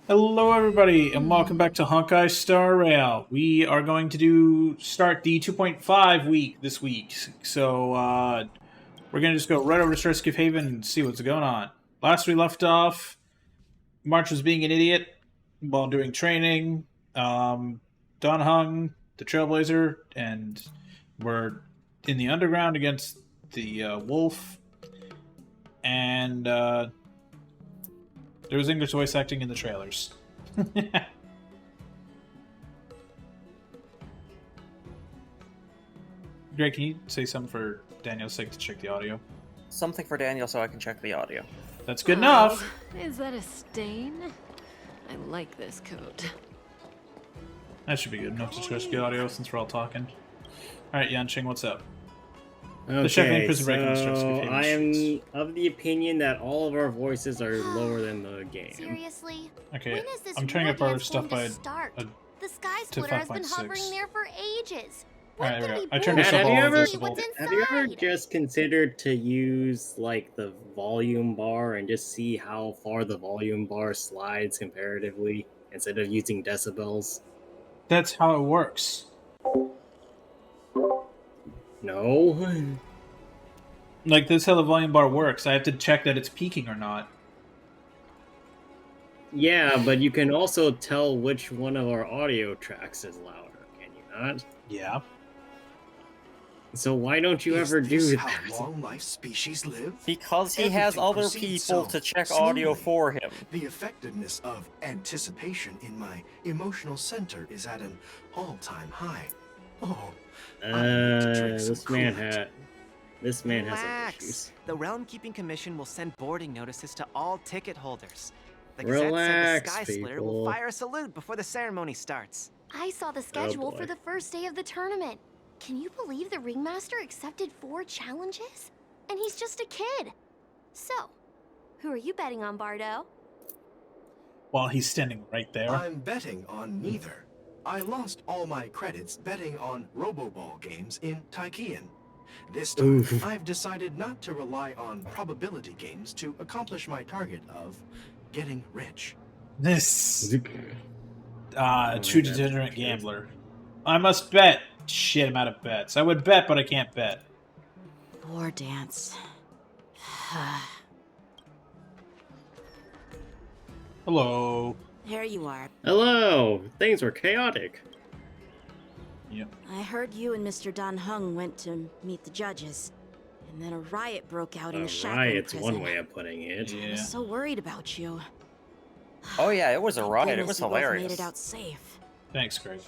Hello, everybody, and welcome back to Honkai Star Rail. We are going to start the 2.5 week this week, so we're going to just go right over to Starskip Haven and see what's going on. Last we left off, March was being an idiot while doing training. Don Hung, the Trailblazer, and we're in the underground against the Wolf, and there was English voice acting in the trailers. Greg, can you say something for Daniel's sake to check the audio? Something for Daniel so I can check the audio. That's good enough. Is that a stain? I like this coat. That should be good enough to check the audio since we're all talking. Alright, Yanqing, what's up? Okay, Shackling Prison Break and the Starskip so Haven I streets. am of the opinion that all of our voices are lower than the game. Seriously? Okay, When is this I'm turning war up our dance stuff going by to start? a- The Sky to Splitter has been 5.6. hovering there for ages. Alright, What there we could go. I be turned Matt, this up have you all ever- invisible. What's Have you ever inside? just considered to use like the volume bar and just see how far the volume bar slides comparatively instead of using decibels? That's how it works. No. Like, this is how the volume bar works. I have to check that it's peaking or not. Yeah, but you can also tell which one of our audio tracks is louder, can you not? Yeah. So why don't you Is ever this do how that? long-life species live? Because he has Everything other proceeds people so to check audio slowly. for him. The effectiveness of anticipation in my emotional center is at an all-time high. Oh, I need to drink some This man has some Relax. issues. The Realm Keeping Commission will send boarding notices to all ticket holders. The Gazette said the Relax, Sky Splitter will people. fire a salute before the ceremony starts. I saw the schedule boy. for the first day of the tournament. Can you believe the ringmaster accepted 4 challenges? And he's just a kid. So, who are you betting on, Bardo? While he's standing right there. I'm betting on neither. I lost all my credits betting on Roboball games in Tykean. This time, Oof. I've decided not to rely on probability games to accomplish my target of getting rich. This Oh, true that's degenerate true. gambler. I must bet. Shit amount of bets. I would bet, but I can't bet. War dance. Hello. There you are. Hello! Things were chaotic. Yep. I heard you and Mr. Don Hung went to meet the judges. And then a riot broke out in the shackling Riot's prison. one way of putting it. I Yeah. was so worried about you. Oh yeah, it was a Thank riot. It goodness was you both made hilarious. it out safe. Thanks, Greg.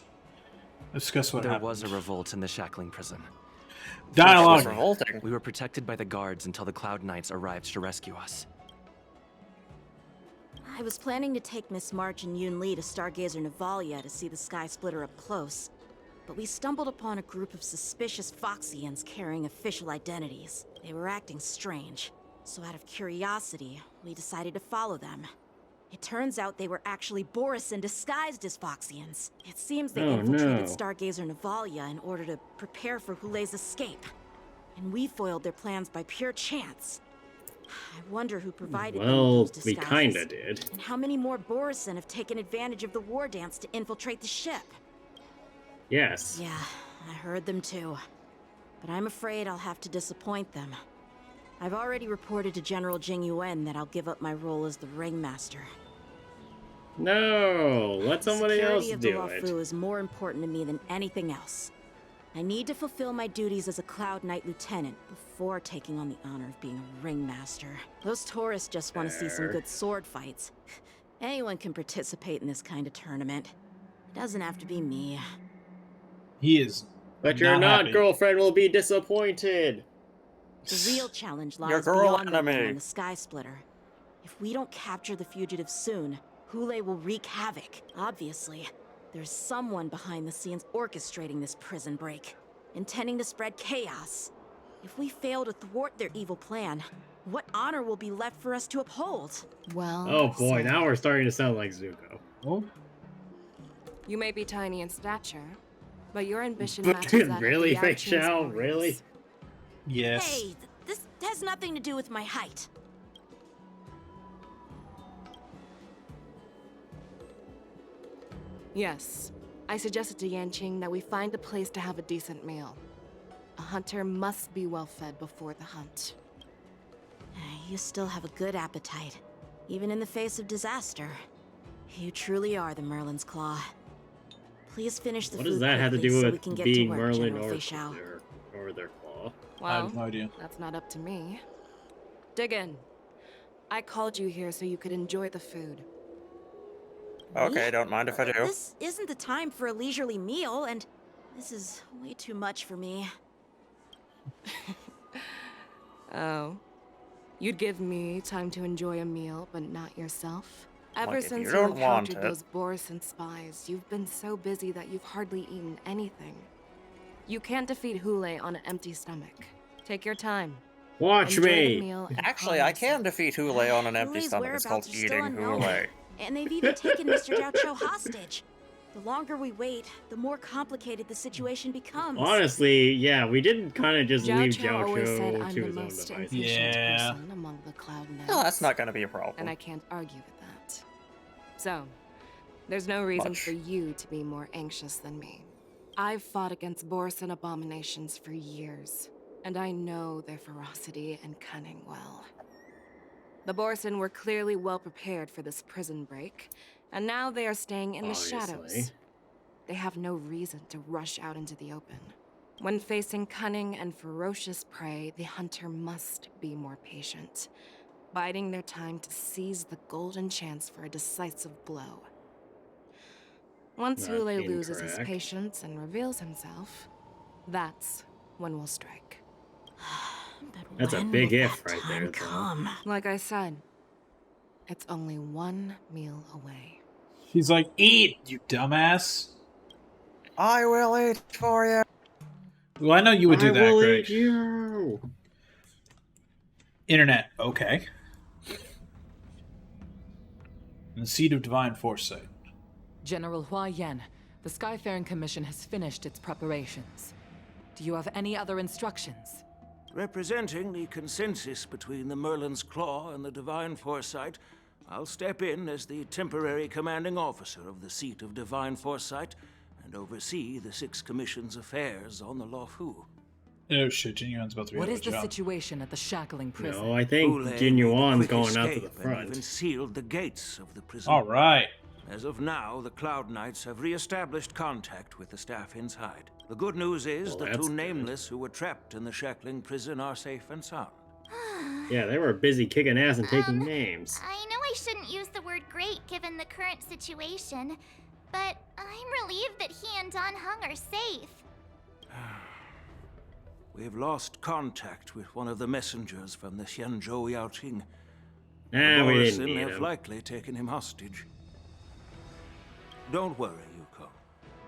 Discuss what There happened. was a revolt in the shackling prison. It was Dialogue. revolting. We were protected by the guards until the Cloud Knights arrived to rescue us. I was planning to take Miss March and Yoon Lee to Stargazer Navalia to see the Sky Splitter up close. But we stumbled upon a group of suspicious Foxians carrying official identities. They were acting strange, so out of curiosity, we decided to follow them. It turns out they were actually Borisin disguised as Foxians. It seems they Oh, infiltrated no. Stargazer Navalia in order to prepare for Hule's escape. And we foiled their plans by pure chance. I wonder who provided them with Well, those we disguises. kinda did. And how many more Borisin have taken advantage of the war dance to infiltrate the ship? Yes. Yeah, I heard them too. But I'm afraid I'll have to disappoint them. I've already reported to General Jing Yuan that I'll give up my role as the ringmaster. No! Let somebody else Security of the do Luofu it. is more important to me than anything else. I need to fulfill my duties as a Cloud Knight Lieutenant before taking on the honor of being a ringmaster. Those tourists just want to see some Fair. good sword fights. Anyone can participate in this kind of tournament. It doesn't have to be me. He is. But your not happy. girlfriend will be disappointed. The real challenge lies Your girl beyond the ring enemy. on the Sky Splitter. If we don't capture the fugitives soon, Hule will wreak havoc. Obviously, there's someone behind the scenes orchestrating this prison break, intending to spread chaos. If we fail to thwart their evil plan, what honor will be left for us to uphold? Well, Oh boy, so now we're starting to sound like Zuko. Oh, You may be tiny in stature, but your ambition matches that Really, of the Fei Yaoqing's Xiao? warriors. Really? yes. Hey, this has nothing to do with my height. Yes. I suggested to Yanqing that we find a place to have a decent meal. A hunter must be well fed before the hunt. You still have a good appetite, even in the face of disaster. You truly are the Merlin's Claw. Please finish the What food does that have to quickly do so we with can get being to work, Merlin General or Fei Xiao. their claw? I Well, have no idea. that's not up to me. Dig in. I called you here so you could enjoy the food. Okay, Me? don't mind if I do. This isn't the time for a leisurely meal, and this is way too much for me. Oh. You'd give me time to enjoy a meal, but not yourself? Ever Like, if since you you don't want encountered it. those Borison spies, you've been so busy that you've hardly eaten anything. You can't defeat Hule on an empty stomach. Take your time. Watch Enjoy me! the meal and Actually, I promise can defeat Hule on an empty Hule's stomach. It's called whereabouts are still eating unknown. Hule. And they've even taken Mr. Zhao Cho hostage. The longer we wait, the more complicated the situation becomes. Honestly, yeah, we didn't kind of just Zhao leave Cho Zhao always said Cho I'm to the his own most devices. impatient Yeah. person among the Cloud Knights. No, that's not going to be a And problem. I can't argue with that. So, there's no reason Much. for you to be more anxious than me. I've fought against Borison abominations for years, and I know their ferocity and cunning well. The Borison were clearly well prepared for this prison break, and now they are staying in the shadows. Obviously. They have no reason to rush out into the open. When facing cunning and ferocious prey, the hunter must be more patient, biding their time to seize the golden chance for a decisive blow. Once Not Hule loses his incorrect. patience and reveals himself, that's when we'll strike. But That's a when big will if that right time there, though. come? Like I said, it's only one meal away. He's like, eat, you dumbass. I will eat for you. Well, I know you would do I that, will Greg. eat you. Internet, okay. And the Seed of Divine Foresight. General Hua Yan, the Skyfaring Commission has finished its preparations. Do you have any other instructions? Representing the consensus between the Merlin's Claw and the Divine Foresight, I'll step in as the temporary commanding officer of the seat of Divine Foresight and oversee the Six Commission's affairs on the Luofu. Oh shit, Jin Yuan's about to be What out is of a the job. situation at the shackling prison? No, I think Hule Jin made a Yuan's quick going out to the escape and even front. sealed the gates of the prison. All right. As of now, the Cloud Knights have re-established contact with the staff inside. The good news is Well, the that's two good. Nameless who were trapped in the shackling prison are safe and sound. Yeah, they were busy kicking ass and taking names. I know I shouldn't use the word great given the current situation, but I'm relieved that he and Don Hung are safe. We've lost contact with one of the messengers from the Xianzhou Yaoqing. Nah, we didn't Borison need have him. likely taken him hostage. Don't worry, Yuko.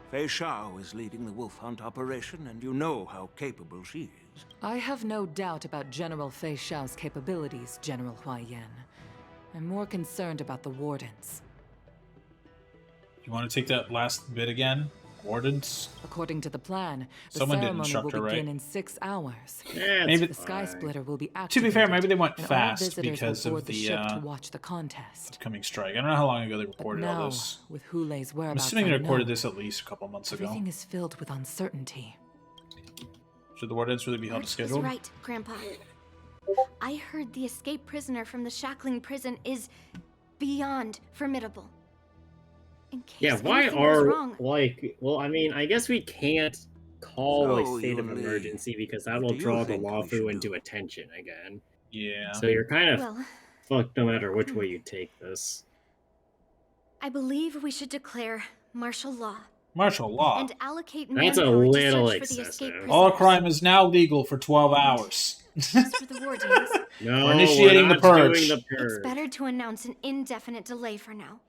Fei Xiao is leading the wolf hunt operation, and you know how capable she is. I have no doubt about General Fei Xiao's capabilities, General Hua Yan. I'm more concerned about the wardens. You want to take that last bit again? Wardens? According to the plan, the Someone did ceremony instruct will her, begin right? in 6 hours. Yeah, Maybe- The Sky Splitter will be To be activated. fair, maybe they went and all fast visitors because will of board the the ship to watch the contest. coming strike. I don't know how long ago they But reported now, all this. with Hule's I'm whereabouts assuming they recorded unknown, this at least a couple months ago. everything is filled with uncertainty. Should the wardens really be held to March schedule? was right, Grandpa. I heard the escaped prisoner from the shackling prison is beyond formidable. In case Yeah, why anything goes are, wrong. like, well, I mean, I guess we can't call So, a state of Yuli, emergency because that what will do you draw the think we Luofu should into do? attention again. Yeah. So you're kind of Well, fucked no matter which way you take this. I believe we should declare martial law Martial law. and allocate That's a manpower to little search for the escaped excessive. All prisoners. crime is now legal for 12 hours. As for the wardens, No, We're initiating we're the not purge. doing the it's purge. better to announce an indefinite delay for now.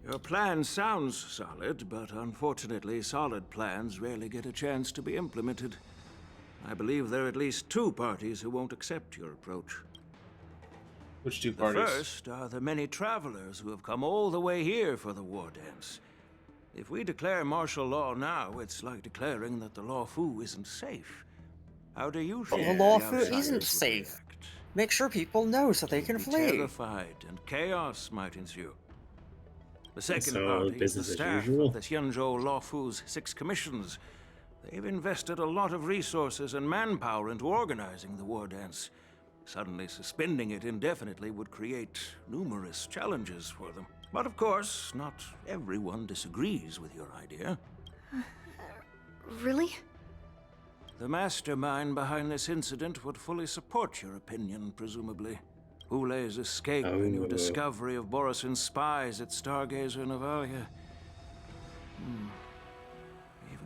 Your plan sounds solid, but unfortunately, solid plans rarely get a chance to be implemented. I believe there are at least two parties who won't accept your approach. Which two The parties? first are the many travelers who have come all the way here for the war dance. If we declare martial law now, it's like declaring that the Luofu isn't safe. How do you But think the Luofu outsiders isn't would safe. react? Make sure people know so they can Be flee. terrified, and chaos might ensue. The second So, party is the business as staff usual? of the Xianzhou Luofu's 6 commissions. They've invested a lot of resources and manpower into organizing the war dance. Suddenly suspending it indefinitely would create numerous challenges for them. But of course, not everyone disagrees with your idea. Really? The mastermind behind this incident would fully support your opinion, presumably. Hule's escape and your discovery of Borisin's spies at Stargazer Navalia. Even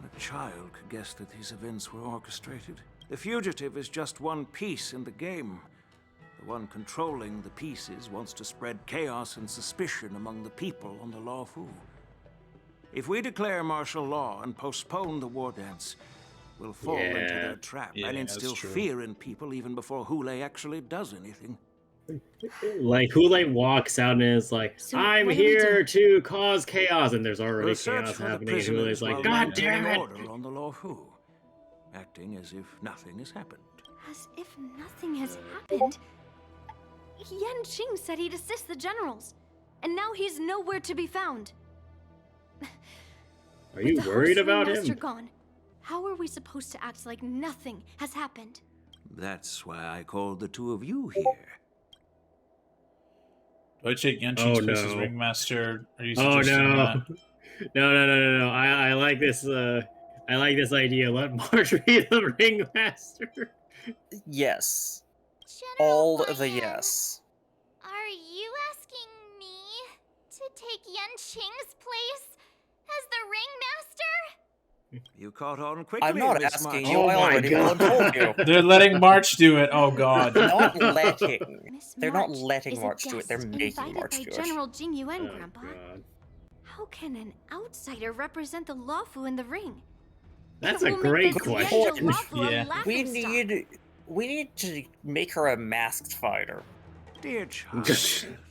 a child could guess that these events were orchestrated. The fugitive is just one piece in the game. The one controlling the pieces wants to spread chaos and suspicion among the people on the Luofu. If we declare martial law and postpone the war dance, we'll fall into their trap and instill fear in people even before Hule actually does anything. Like, Hule walks out and is like, So I'm what do we here do? to cause chaos, and there's already We'll search chaos for the happening, and prisoners Hule's like, while God damn maintaining it! order on the Luofu, acting as if nothing has happened. As if nothing has happened. Yan Qing said he'd assist the generals, and now he's nowhere to be found. Are you worried about Ringmaster him? gone, how are we supposed to act like nothing has happened? That's why I called the two of you here. Do I take Yenching's place as no. ringmaster? Are you Oh suggesting no. that? No. I like this, I like this idea. Let Marge be the ringmaster. Yes. General All the Huayan, yes. Are you asking me to take Yan Qing's place as the ringmaster? You caught on quickly, I'm not Miss asking March. you, I already told you. They're letting March do it. Oh god. Not letting. Miss They're not March letting is a March do it, they're guest making invited March by do it. General Jing Yuan, Oh, Grandpa. God. How can an outsider represent the Luofu in the ring? That's It a will make great the question. Xianzhou Luofu a Yeah. We need to make her a masked fighter. Dear child,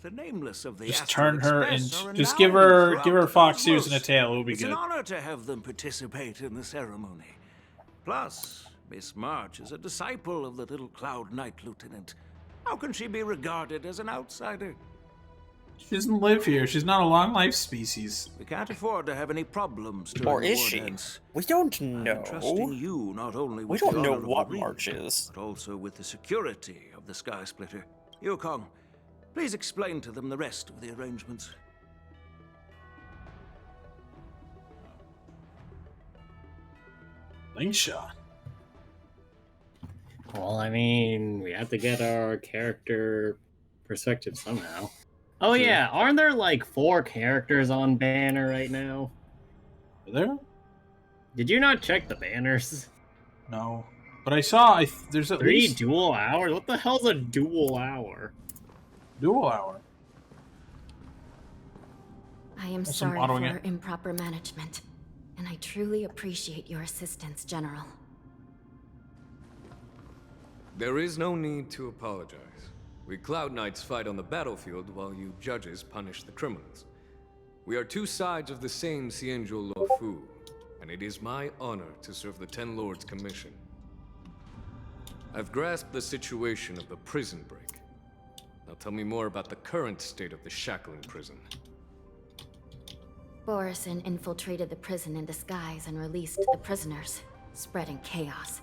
the nameless of the Just Astral turn her Express and are just renowned give her throughout fox the ears and a cosmos. tail. It'll be It's good. an honor to have them participate in the ceremony. Plus, Miss March is a disciple of the little Cloud Knight Lieutenant. How can she be regarded as an outsider? She doesn't live here. She's not a long life species. We can't afford to have any problems during Or the is war she? dance. We don't I'm know. trusting you not only We with don't the know honor of what the ring, March is. but also with the security of the Sky Splitter. Yukong, please explain to them the rest of the arrangements. Link shot. Well, I mean, we have to get our character perspective somehow. Oh yeah, aren't there like 4 characters on banner right now? Are there? Did you not check the banners? No. But I saw there's at 3 least dual hours? What the hell's a dual hour? dual hour. I am That's some sorry autoing for it. improper management, and I truly appreciate your assistance, General. There is no need to apologize. We Cloud Knights fight on the battlefield while you judges punish the criminals. We are 2 sides of the same Xianzhou Luofu, and it is my honor to serve the Ten Lords' commission. I've grasped the situation of the prison break. Now tell me more about the current state of the Shackling prison. Borisin infiltrated the prison in disguise and released the prisoners, spreading chaos.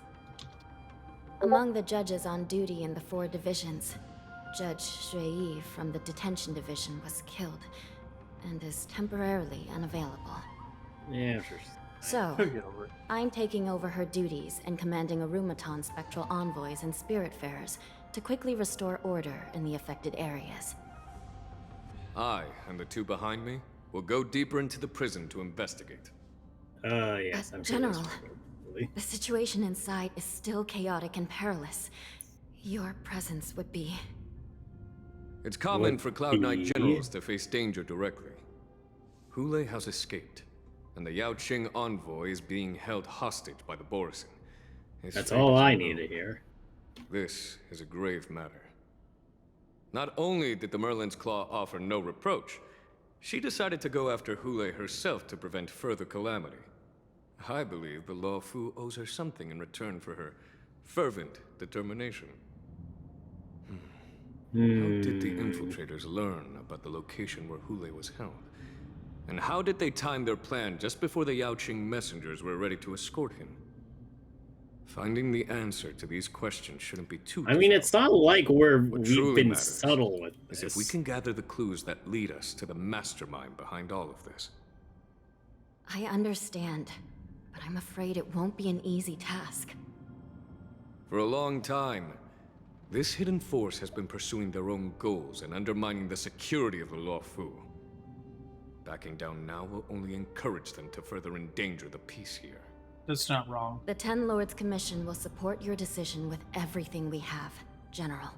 Among the judges on duty in the 4 divisions, Judge Shui from the detention division was killed and is temporarily unavailable. Yeah, sure. So, Get over it. I'm taking over her duties and commanding Arumaton spectral envoys and spiritfarers to quickly restore order in the affected areas. I and the 2 behind me will go deeper into the prison to investigate. Yes, I'm sure General, that's the situation inside is still chaotic and perilous. Your presence would be... It's common Would for Cloud Knight be. generals to face danger directly. Hule has escaped, and the Yao Qing envoy is being held hostage by the Borisin. His That's fate all is I unknown. need to hear. This is a grave matter. Not only did the Merlin's Claw offer no reproach, she decided to go after Hule herself to prevent further calamity. I believe the Luofu owes her something in return for her fervent determination. How did the infiltrators learn about the location where Hule was held? And how did they time their plan just before the Yaoqing messengers were ready to escort him? Finding the answer to these questions shouldn't be too I mean, it's not like we've been matters subtle with is this. if we can gather the clues that lead us to the mastermind behind all of this. I understand, but I'm afraid it won't be an easy task. For a long time, this hidden force has been pursuing their own goals and undermining the security of the Luofu. Backing down now will only encourage them to further endanger the peace here. That's not wrong. The Ten Lords Commission will support your decision with everything we have, General.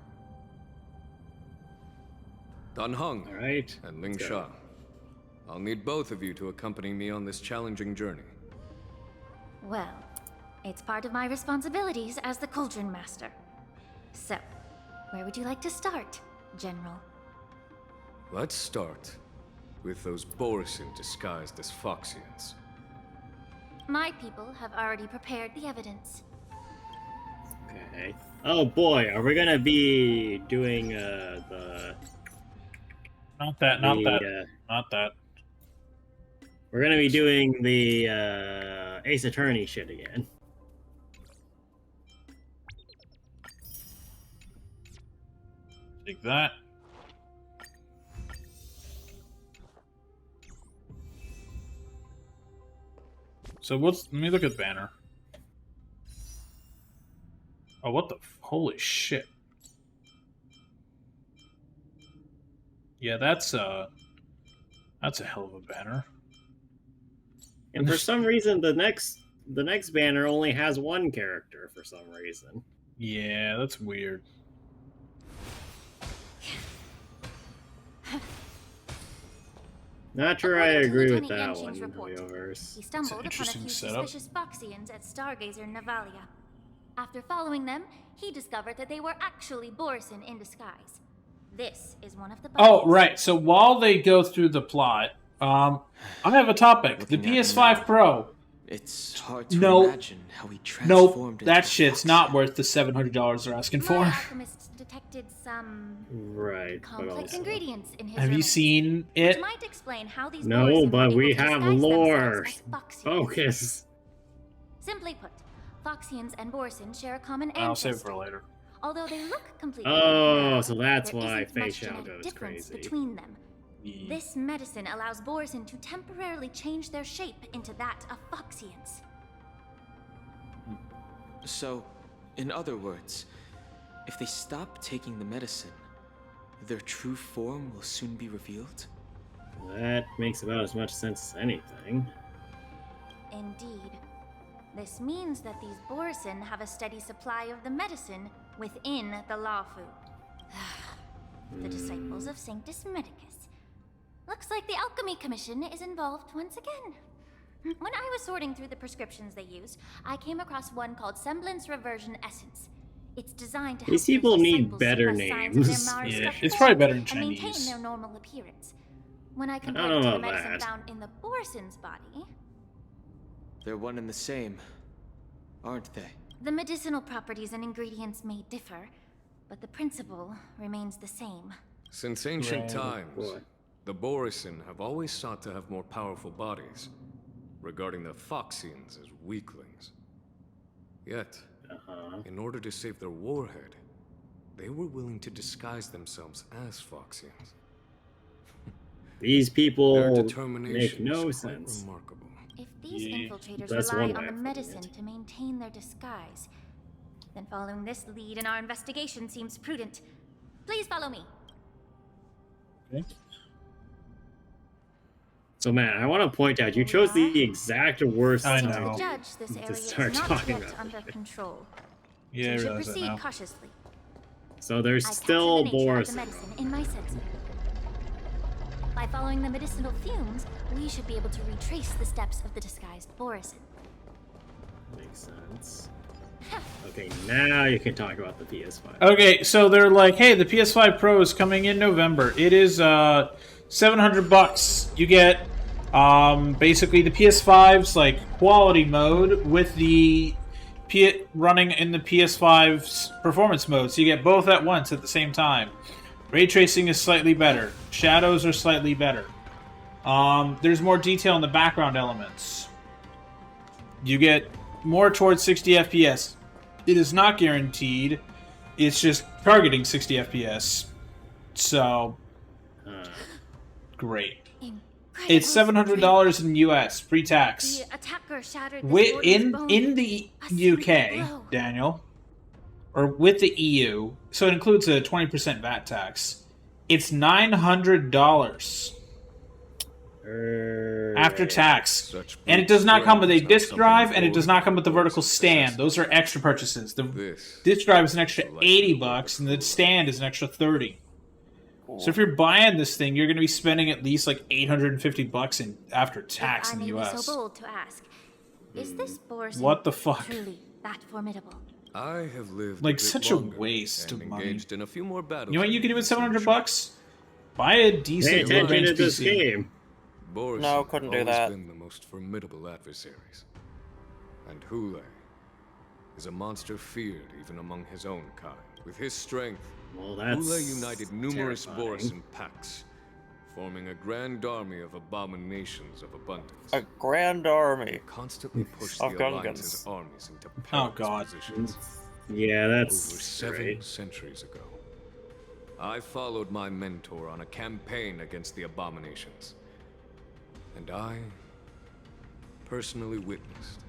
Dan Heng Alright, and Ling Sha. I'll need both of you to accompany me on this challenging journey. Well, it's part of my responsibilities as the Cauldron Master. So, where would you like to start, General? Let's start with those Borisin disguised as Foxians. My people have already prepared the evidence. Okay. Oh boy, are we gonna be doing the... Not that. Not that. We're gonna be doing the Ace Attorney shit again. Take that. So let me look at banner. Oh, what the holy shit. Yeah, that's a hell of a banner. And for some reason the next banner only has one character for some reason. Yeah, that's weird. Not sure I agree with Lieutenant that Yanqing's one, report, yours. He stumbled upon a few suspicious Foxians at Stargazer Navalia. After following them, he discovered that they were actually Borisin in disguise. This is one of the Oh, right. So while they go through the plot, I have a topic. The PS5 Pro. It's hard to imagine how he transformed. Nope, that shit's not worth the $700 they're asking for. My alchemists detected some complex ingredients in his Have you seen it? which might explain how these No, Borisin but were we able to have disguise lore. themselves as Foxians. Focus. Simply put, Foxians and Borisin share a common I'll save it ancestor. for later. Although they look completely Oh, different, so that's there why isn't much Fei Xiao genetic goes difference crazy. between them. This medicine allows Borisin to temporarily change their shape into that of Foxians. So, in other words, if they stop taking the medicine, their true form will soon be revealed? That makes about as much sense as anything. Indeed. This means that these Borisin have a steady supply of the medicine within the Luofu. The disciples of Sanctus Medicus. Looks like the Alchemy Commission is involved once again. When I was sorting through the prescriptions they use, I came across one called Semblance Reversion Essence. It's designed to help These people those need disciples better suppress signs of their names. Mars Yeah, structure it's probably better in and maintain Chinese. their normal appearance. When I don't compared know it to the about medicine that. found in the Borisin's body, They're one and the same, aren't they? the medicinal properties and ingredients may differ, but the principle remains the same. Since ancient Right. times, Boy. the Borisin have always sought to have more powerful bodies, regarding the Foxians as weaklings. Yet, in order to save their warhead, they were willing to disguise themselves as Foxians. These Their people determination make no is quite sense. remarkable. If these infiltrators That's rely one on way the of putting medicine it. to maintain their disguise, then following this lead in our investigation seems prudent. Please follow me. Okay. So, man, I want to point out, you chose the exact worst I time know. Judge, this to area is start not talking yet about under it. control. Yeah, so I you should realize that proceed now. cautiously. So there's I still captured the nature of Boris. the medicine in my sensor. By following the medicinal fumes, we should be able to retrace the steps of the disguised Borisin. Makes sense. Okay, now you can talk about the PS5. Okay, so they're like, hey, the PS5 Pro is coming in November. It is $700. You get basically the PS5's like quality mode with the running in the PS5's performance mode. So you get both at once at the same time. Ray tracing is slightly better. Shadows are slightly better. There's more detail in the background elements. You get more towards 60 FPS. It is not guaranteed. It's just targeting 60 FPS. So, great. It's $700 in US, pre-tax. The attacker shattered the In the UK, Daniel, or with the EU, so it includes a 20% VAT tax. It's $900 after tax, and it does not come with a disc drive, and it does not come with the vertical stand. Those are extra purchases. The disc drive is an extra $80, and the stand is an extra $30. So if you're buying this thing, you're going to be spending at least like $850 in after tax in the US. I may be so bold to ask, is this Borson What the fuck? truly that formidable? I have lived Like a bit such a longer waste of and money. engaged in a few more battles. You know what you can do with $700? Buy a decent Pay attention mid-range to this PC. game. Borson No, couldn't do have always that. been the most formidable adversaries. And Hule is a monster feared even among his own kind. With his strength, Well, that's Hule united numerous terrifying. Borson packs, forming a grand army of abominations of abundance. A grand army. Constantly pushed Of the Gungans. Alliance's armies into Oh, perilous God. positions. Yeah, that's Over 7 great. centuries ago, I followed my mentor on a campaign against the abominations. And I personally witnessed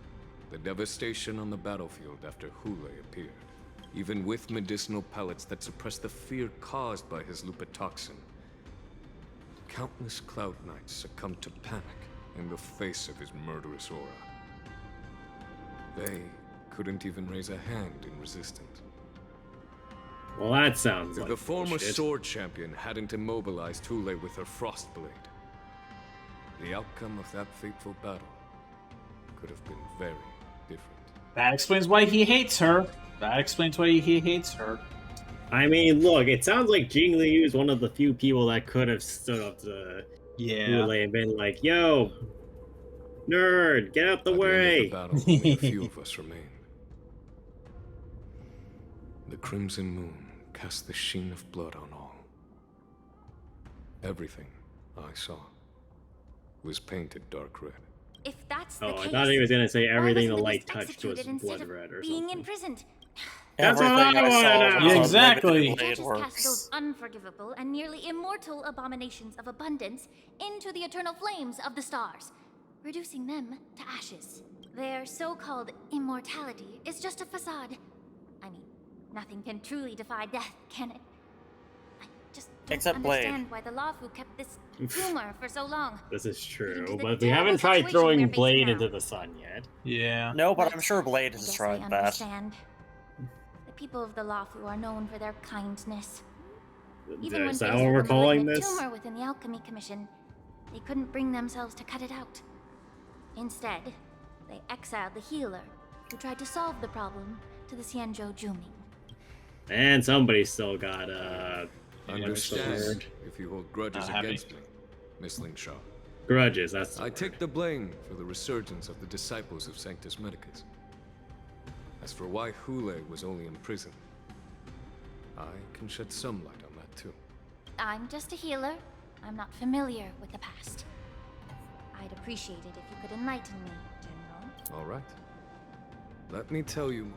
the devastation on the battlefield after Hule appeared. Even with medicinal pellets that suppressed the fear caused by his lupitoxin, countless Cloud Knights succumbed to panic in the face of his murderous aura. They couldn't even raise a hand in resistance. Well, that sounds If like the former bullshit. sword champion hadn't immobilized Hule with her Frostblade, the outcome of that fateful battle could have been very different. That explains why he hates her. That explains why he hates her. I mean, look, it sounds like Jing Liu is one of the few people that could have stood up to Yeah. Hule and been like, "Yo, nerd, get out the By the way." end of the battle, only a few of us remained. The crimson moon cast the sheen of blood on all. Everything I saw was painted dark red. If that's the Oh, I case, thought he was gonna say why everything the wasn't light Miss touched was executed instead blood of red or being something. imprisoned? That's what Everything I I wanna saw know. was Yeah, how exactly. Limited Judges Blade cast works. those unforgivable and nearly immortal abominations of abundance into the eternal flames of the stars, reducing them to ashes. Their so-called immortality is just a facade. I mean, nothing can truly defy death, can it? I just don't Except Blade. understand why the Lawfu kept this tumor for so long. This is true, to the but we terrible haven't tried situation throwing we're facing Blade now. into the sun yet. Yeah. No, but I'm sure Blade I has guess tried I that. understand. The people of the Lawfu are known for their kindness. Even when Is faced that what we're with a calling malignant this? tumor within the Alchemy Commission, they couldn't bring themselves to cut it out. Instead, they exiled the healer, who tried to solve the problem, to the Xianzhou Juming. And somebody still got what's the Understand word? if you hold grudges Not happy. against me, Miss Lingshaw. Grudges. That's the I word. take the blame for the resurgence of the disciples of Sanctus Medicus. As for why Hule was only in prison, I can shed some light on that too. I'm just a healer. I'm not familiar with the past. I'd appreciate it if you could enlighten me, General. All right. Let me tell you.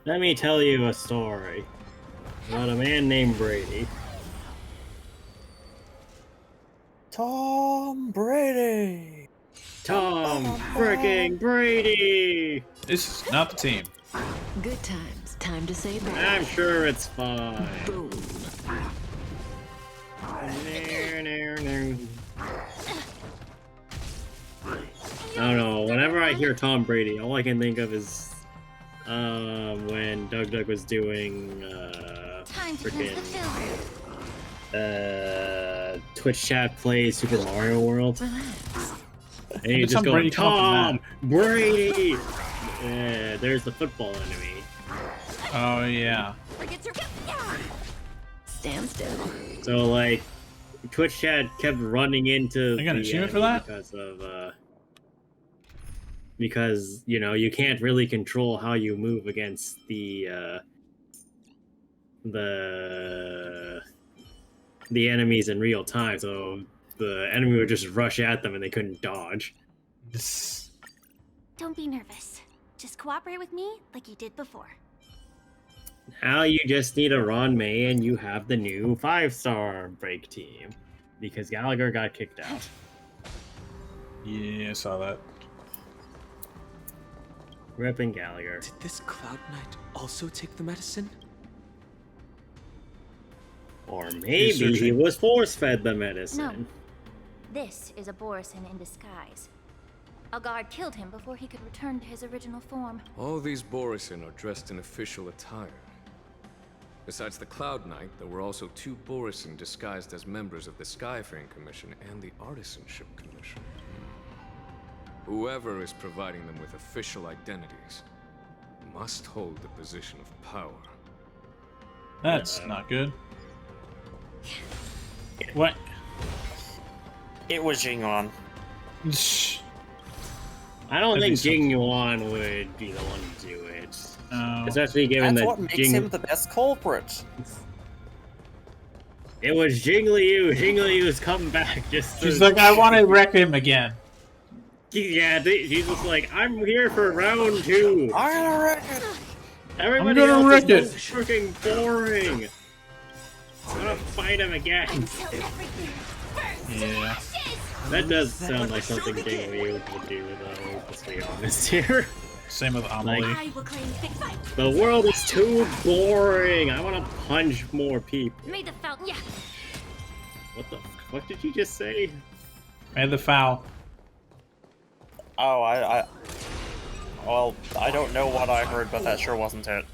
Let me tell you a story about a man named Brady. Tom Brady. Tom freaking Brady. This is not the team. Good times. Time to say bye. I'm sure it's fine. Boom. I don't know. Whenever I hear Tom Brady, all I can think of is when Doug was doing Time to close the freaking film. Twitch chat plays Super Mario World, Relax. and you Did just Tom go, Brady come up Tom from Brady. Yeah, there's the football enemy. Oh yeah. Forget your Stand still. So like, Twitch chat kept running into I got an the achievement for enemy that? because you know you can't really control how you move against the the enemies in real time, so the enemy would just rush at them and they couldn't dodge. Don't be nervous. Just cooperate with me like you did before. Now you just need a Ron May and you have the new 5-star break team. Because Gallagher got kicked out. Yeah, I saw that. Ripping Gallagher. Did this Cloud Knight also take the medicine? Or maybe he was force-fed the medicine. No. This is a Borisin in disguise. A guard killed him before he could return to his original form. All these Borisin are dressed in official attire. Besides the Cloud Knight, there were also 2 Borisin disguised as members of the Skyfaring Commission and the Artisanship Commission. Whoever is providing them with official identities must hold the position of power. That's not good. What? It was Jingwon. I don't That'd think be Jing Yuan would be the one to do it. No. Especially given That's that what makes him the best culprit. It was Jing Liu. Jing Liu's come back just She's like, I want to wreck him again. Yeah, she's just like, I'm here for round 2. I'm gonna wreck it. Everybody I'm gonna else wreck is freaking boring. I'm gonna fight him again. Yeah. That does sound like something Jing Liu would do, though, let's be honest here. Same with Amelie. I will claim victory. The world is too boring. I want to punch more people. Made the foul. Yeah. What the fuck did you just say? Made the foul. Oh, well, I don't know what I heard, but that sure wasn't it.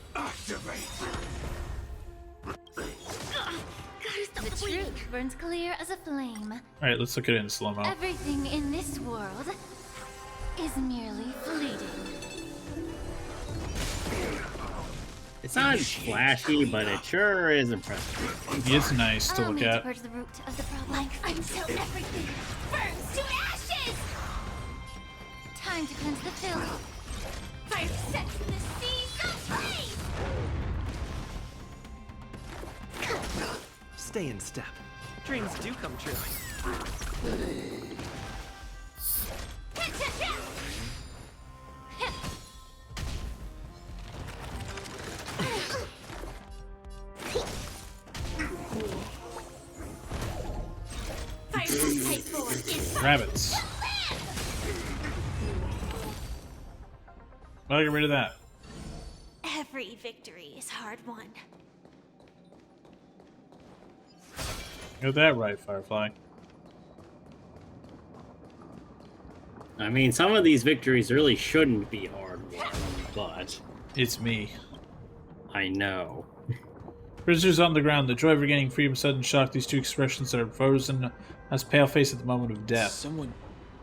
The truth burns clear as a flame. Alright, let's look at it in slow-mo. Everything in this world is merely fleeting. It's not flashy, but it sure is impressive. It's nice to Allow look me to at. purge the root of the problem until everything burns to ashes. Time to cleanse the filth. Fire sets the seas aflame. Stay in step. Dreams do come true. Rabbits. Well, get rid of that. Every victory is hard won. Got that right, Firefly. I mean, some of these victories really shouldn't be hard won, but... It's me. I know. Prisoners on the ground. The joy of regaining freedom, sudden shock. These 2 expressions that are frozen as pale face at the moment of death. Someone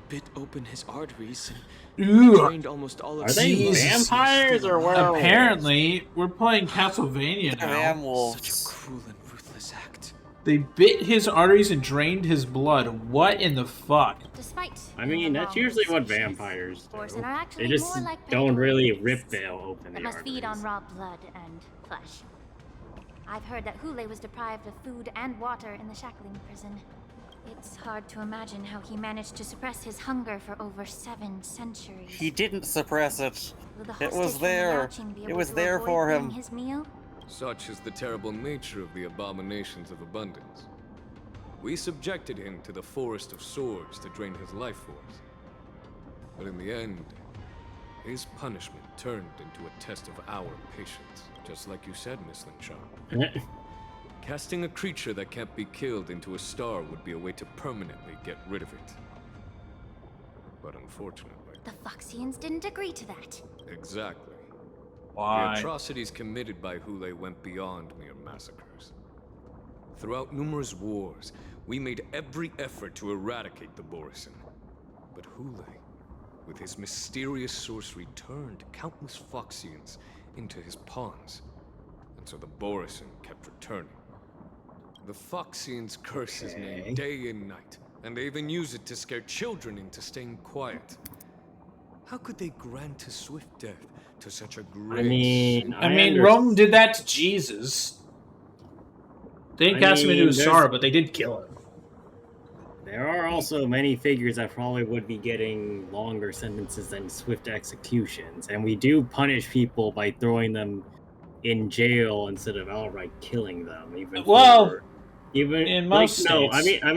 bit open his arteries and drained almost all of Are they vampires or werewolves? Apparently, we're playing Castlevania now. Such a cruel and ruthless act. They bit his arteries and drained his blood. What in the fuck? Despite I mean, that's usually what vampires do. Borisin are actually They just more like don't really predators rip Veil open that the must arteries. feed on raw blood and flesh. I've heard that Hule was deprived of food and water in the shackling prison. It's hard to imagine how he managed to suppress his hunger for over 7 centuries. He didn't suppress it. Will the It hostage was from the there. Yaqing be It able was to there avoid for being him. his meal? Such is the terrible nature of the abominations of abundance. We subjected him to the Forest of Swords to drain his life force. But in the end, his punishment turned into a test of our patience. Just like you said, Miss Linshaw. Casting a creature that can't be killed into a star would be a way to permanently get rid of it. But unfortunately... The Foxians didn't agree to that. Exactly. Why? The atrocities committed by Hule went beyond mere massacres. Throughout numerous wars, we made every effort to eradicate the Borisin. But Hule, with his mysterious sorcery, turned countless Foxians into his pawns. And so the Borisin kept returning. The Foxians curse his name day and night, and they even use it to scare children into staying quiet. How could they grant a swift death to such a great I mean, Rome did that to Jesus. They didn't cast him into a there's- star, but they did kill him. There are also many figures that probably would be getting longer sentences than swift executions, and we do punish people by throwing them in jail instead of outright killing them. Even in like, most no, states. I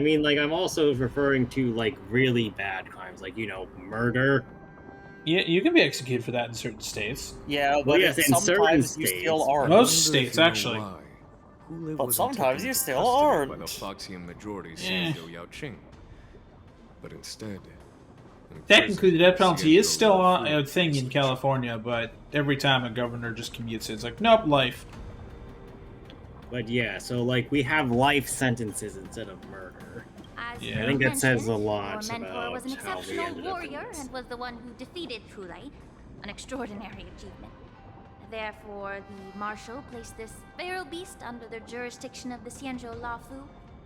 mean, like I'm also referring to like really bad crimes, like murder. Yeah, you can be executed for that in certain states. Yeah, Well, but yes, in certain sometimes you states. still aren't. Most states, actually. But sometimes you still aren't. By the Foxian majority, Eh. Xianzhou Yaoqing. But instead, Technically, the death penalty is still a thing in California, but every time a governor just commutes it, it's like, nope, life. But yeah, so like we have life sentences instead of murder. As Yeah. I think that says a lot your mentor about was an how we exceptional ended up in warrior this. and was the one who defeated Trulay, an extraordinary achievement. Therefore, the marshal placed this feral beast under the jurisdiction of the Xianzhou Lafu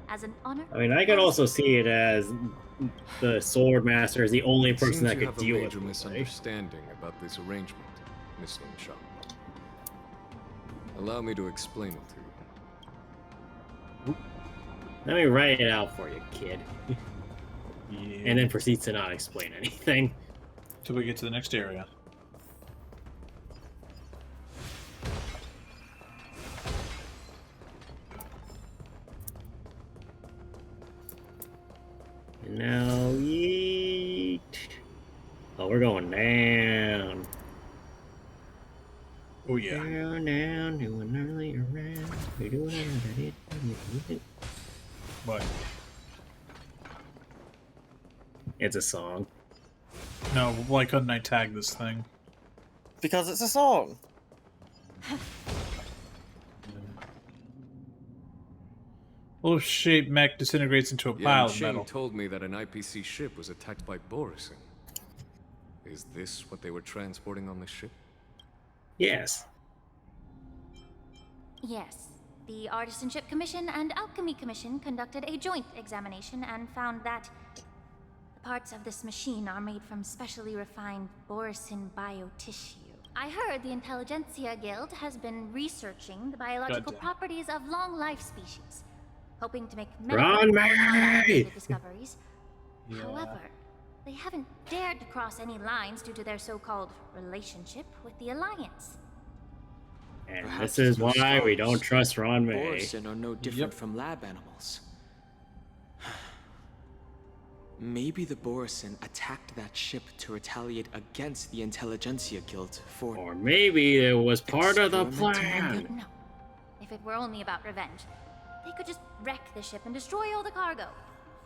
as an honor. I mean, I could also see it as the sword master is the only person Seems that you could have deal a with major it. misunderstanding about this arrangement, Miss Lin Shang. Allow me to explain it to you. Let me write it out for you, kid. Yeah. And then proceeds to not explain anything. Till we get to the next area. And now, yeet. Oh, we're going down. Oh yeah. Down, doing early around. We're doing it. What? It's a song. No, why couldn't I tag this thing? Because it's a song. Wolf-shaped mech disintegrates into a pile of Yanqing metal. told me that an IPC ship was attacked by Borison. Is this what they were transporting on the ship? Yes. Yes. The Artisanship Commission and Alchemy Commission conducted a joint examination and found that the parts of this machine are made from specially refined Borison biotissue. I heard the Intelligentsia Guild has been researching the biological Goddamn. properties of long-life species, hoping to make Run, Mary! discoveries. Yeah. However, they haven't dared to cross any lines due to their so-called relationship with the Alliance. And Perhaps this is through why we stars. don't trust Ron May. Borison are no different from lab animals. Maybe the Borison attacked that ship to retaliate against the Intelligentsia Guild for... Or maybe it was part of the experimenting plan. No. If it were only about revenge, they could just wreck the ship and destroy all the cargo,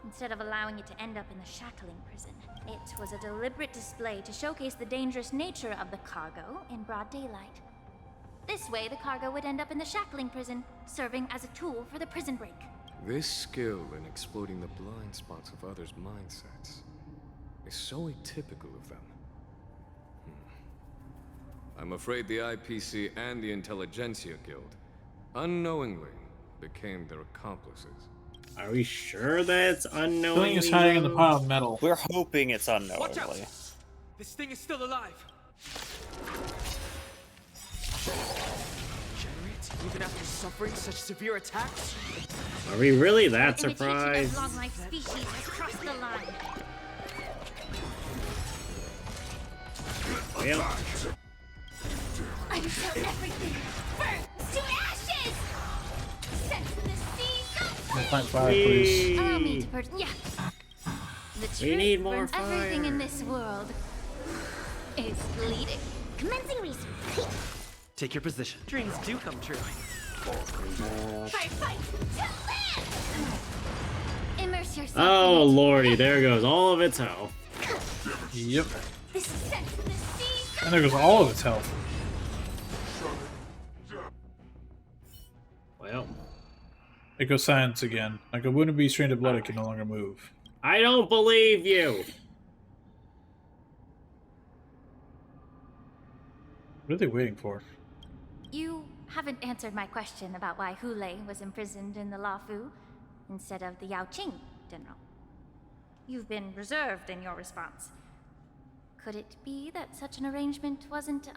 instead of allowing it to end up in the shackling prison. It was a deliberate display to showcase the dangerous nature of the cargo in broad daylight. This way, the cargo would end up in the shackling prison, serving as a tool for the prison break. This skill in exploiting the blind spots of others' mindsets is so atypical of them. I'm afraid the IPC and the Intelligentsia Guild unknowingly became their accomplices. Are we sure that it's unknowingly? Filling is hiding in the though? pile of metal. We're hoping it's Watch out! unknowingly. This thing is still alive! Generate even after suffering such severe attacks? Are we really that Imitation surprised? of long-life species has crossed the line. Well, Until everything burns to ashes! Set to the sea, Plant fire, please. allow me to yeah. The truth We need more burns everything fire. in this world is bleeding. Commencing research. Take your position. Dreams do come true. Fight to live! Immerse yourself oh in it. lordy, there goes all of its health. Yep. This is set to the sea. And there goes all of its health. Well, It goes silence again. Like a wounded beast strained of blood, it can no longer move. I don't believe you. What are they waiting for? You haven't answered my question about why Hule was imprisoned in the Lafu instead of the Yaoqing General. You've been reserved in your response. Could it be that such an arrangement wasn't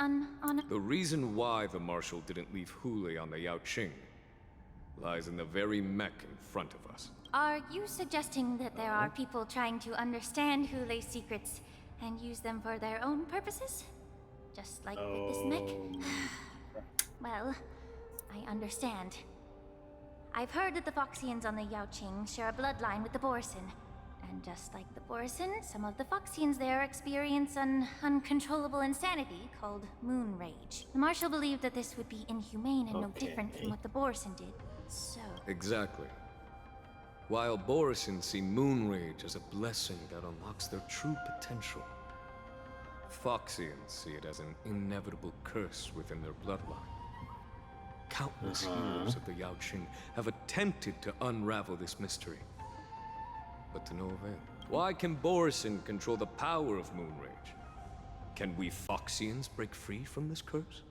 The reason why the Marshal didn't leave Hule on the Yaoqing lies in the very mech in front of us. Are you suggesting that there are people trying to understand Hule's secrets and use them for their own purposes? Just like with this mech? Well, I understand. I've heard that the Foxians on the Yaoqing share a bloodline with the Borson. And just like the Borson, some of the Foxians there experience an uncontrollable insanity called moon rage. The Marshal believed that this would be inhumane and no different from what the Borson did, so... Exactly. While Borson see moon rage as a blessing that unlocks their true potential, Foxians see it as an inevitable curse within their bloodline. Countless heroes of the Yaoqing have attempted to unravel this mystery, but to no avail. Why can Borson control the power of moon rage? Can we Foxians break free from this curse?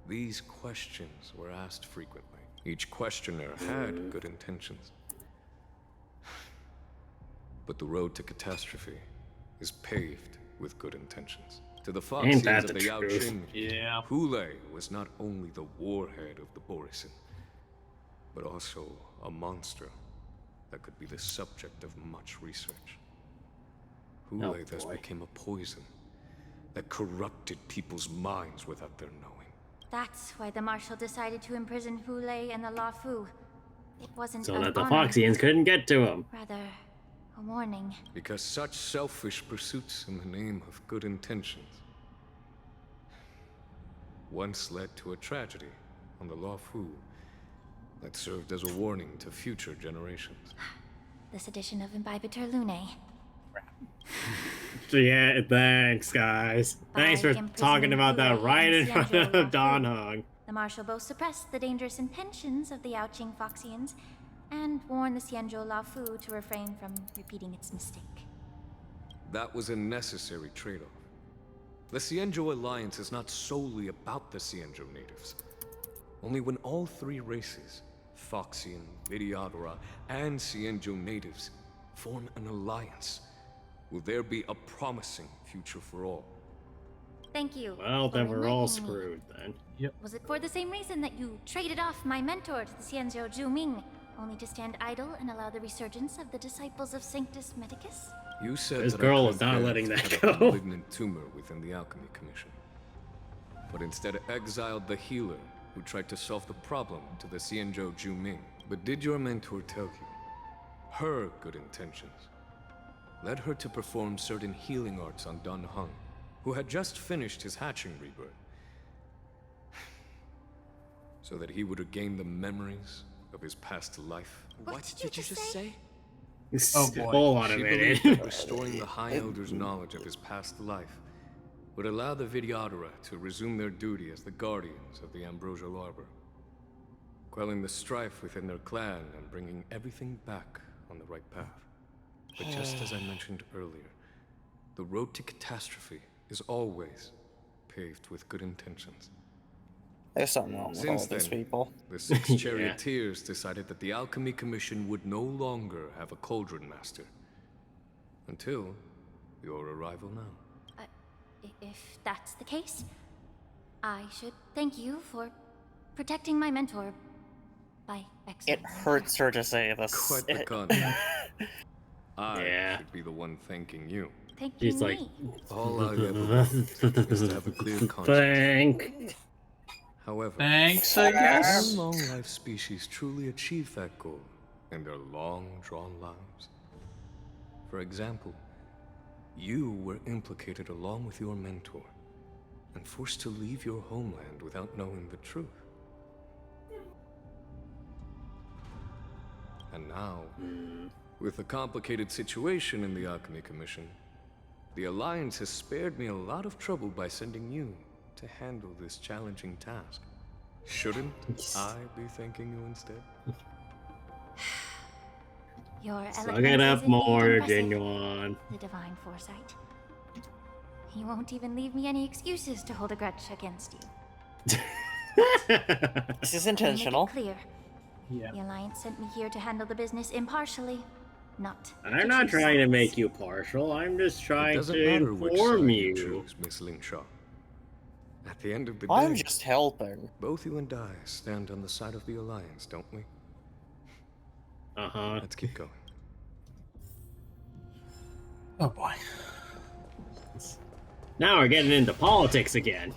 These questions were asked frequently. Each questioner had good intentions. But the road to catastrophe is paved with good intentions. To the Foxians of the Yaoqing, Hule was not only the warhead of the Borson, but also a monster that could be the subject of much research. Hule thus became a poison that corrupted people's minds without their knowing. That's why the Marshal decided to imprison Hule and the Lafu. It wasn't so an that the honor, Foxians couldn't get to him. rather, a warning. Because such selfish pursuits in the name of good intentions once led to a tragedy on the Lafu that served as a warning to future generations. This edition of Imbibitor Lunae. Yeah, thanks, guys. Thanks for talking about that right in front of Don Hung. The Marshal both suppressed the dangerous intentions of the Yaoqing Foxians and warned the Xianzhou Lafu to refrain from repeating its mistake. That was a necessary trade-off. The Xianzhou Alliance is not solely about the Xianzhou natives. Only when all three races, Foxian, Vidyadhara, and Xianzhou natives, form an alliance, will there be a promising future for all. Thank you. Well, then we're all screwed then. Yep. Was it for the same reason that you traded off my mentor to the Xianzhou Zhuming, only to stand idle and allow the resurgence of the disciples of Sanctus Medicus? You said this that girl I is not letting that had go. A malignant tumor within the Alchemy Commission, but instead exiled the healer who tried to solve the problem to the Xianzhou Zhuming. But did your mentor tell you her good intentions led her to perform certain healing arts on Don Hung, who had just finished his hatching rebirth, so that he would regain the memories of his past life? What did you just say? Oh boy. Hold on a She minute. believed that restoring the High Elder's knowledge of his past life would allow the Vidyadhara to resume their duty as the guardians of the Ambrosial Arbor, quelling the strife within their clan and bringing everything back on the right path. But just as I mentioned earlier, the road to catastrophe is always paved with good intentions. There's something wrong with all Since these then, people. the six charioteers decided that the Alchemy Commission would no longer have a cauldron master. Until your arrival now. If that's the case, I should thank you for protecting my mentor by exiling. It hurts her to say this. Quite the contrary. I should be the one thanking you. Thanking She's like, me. All I ever wanted is to have a clear conscience. Thank. However, Thanks, I guess. some long-life species truly achieve that goal in their long-drawn lives. For example, you were implicated along with your mentor and forced to leave your homeland without knowing the truth. And now, with the complicated situation in the Alchemy Commission, the Alliance has spared me a lot of trouble by sending you to handle this challenging task. Shouldn't I be thanking you instead? Your Suck eloquence it up is indeed more, impressive, Genuine. The divine foresight. He won't even leave me any excuses to hold a grudge against you. This is To make it intentional. clear, Yeah. the Alliance sent me here to handle the business impartially, not. I'm not trying to make you partial. I'm just It trying doesn't to matter which inform side you. choose, Miss Lingshaw. At the end of the I'm day, just helping. both you and I stand on the side of the Alliance, don't we? Uh-huh. Let's keep going. Oh boy. Now we're getting into politics again.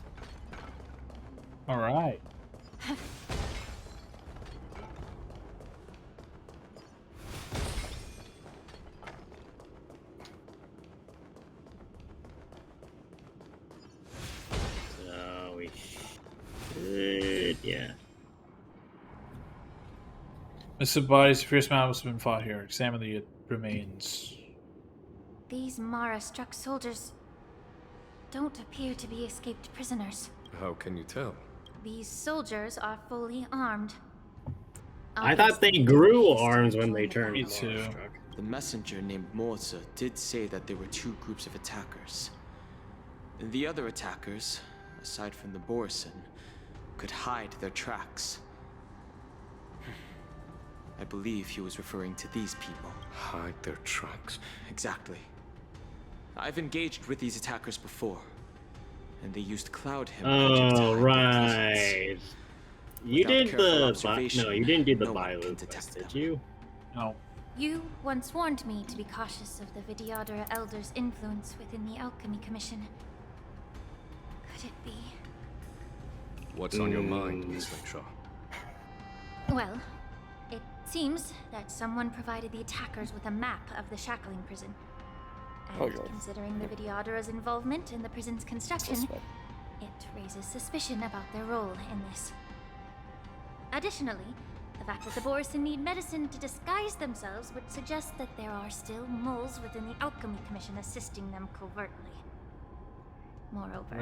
All right. So we should, yeah. Missing bodies, fierce battles have been fought here. Examine the remains. These Mara-struck soldiers don't appear to be escaped prisoners. How can you tell? These soldiers are fully armed. I thought they grew arms when they turned Me too. Mara-struck. The messenger named Morza did say that there were 2 groups of attackers. The other attackers, aside from the Borison, could hide their tracks. I believe he was referring to these people. Hide their tracks? Exactly. I've engaged with these attackers before, and they used Cloud Hymn magic to Oh, hide their presence. right. You Without did careful the... observation, No, you didn't do the no one can Bilu detect quest, did them. you? No. You once warned me to be cautious of the Vidyadhara Elder's influence within the Alchemy Commission. Could it be? What's on your mind, Miss Lingshaw? Well, it seems that someone provided the attackers with a map of the shackling prison. And considering the Vidyadhara's involvement in the prison's construction, it raises suspicion about their role in this. Additionally, the fact that the Borison need medicine to disguise themselves would suggest that there are still moles within the Alchemy Commission assisting them covertly. Moreover,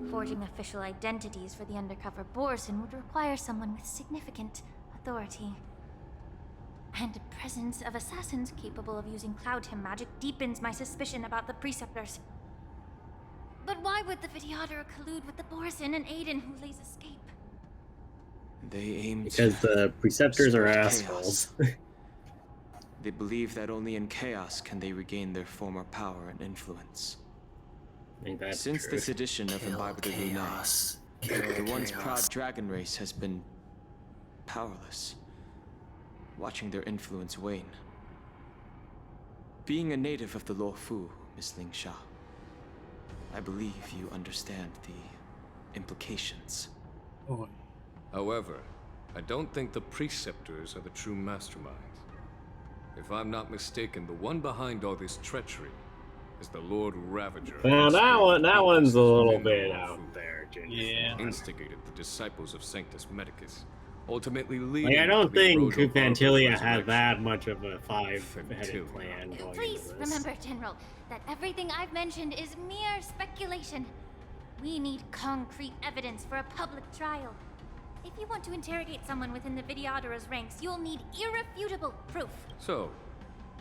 forging official identities for the undercover Borison would require someone with significant authority. And the presence of assassins capable of using Cloud Hymn magic deepens my suspicion about the Preceptors. But why would the Vidyadhara collude with the Borison and aid in Hule's escape? They aim Because to the Preceptors are spread assholes. chaos. They believe that only in chaos can they regain their former power and influence. I think that's Since true. this edition of Imbibe the Lunai, the once proud dragon race has been powerless, watching their influence wane. Being a native of the Luofu, Miss Ling Sha, I believe you understand the implications. Oh. However, I don't think the Preceptors are the true masterminds. If I'm not mistaken, the one behind all this treachery is the Lord Ravager. Well, that one's a little bit out there, Yeah. Instigated the disciples of Sanctus Medicus, ultimately leading. Like, I don't to the think Rojo Barber's Kupantilia had resurrection. that much of a five-headed plan going Please into this. remember, General, that everything I've mentioned is mere speculation. We need concrete evidence for a public trial. If you want to interrogate someone within the Vidyadhara's ranks, you'll need irrefutable proof. So,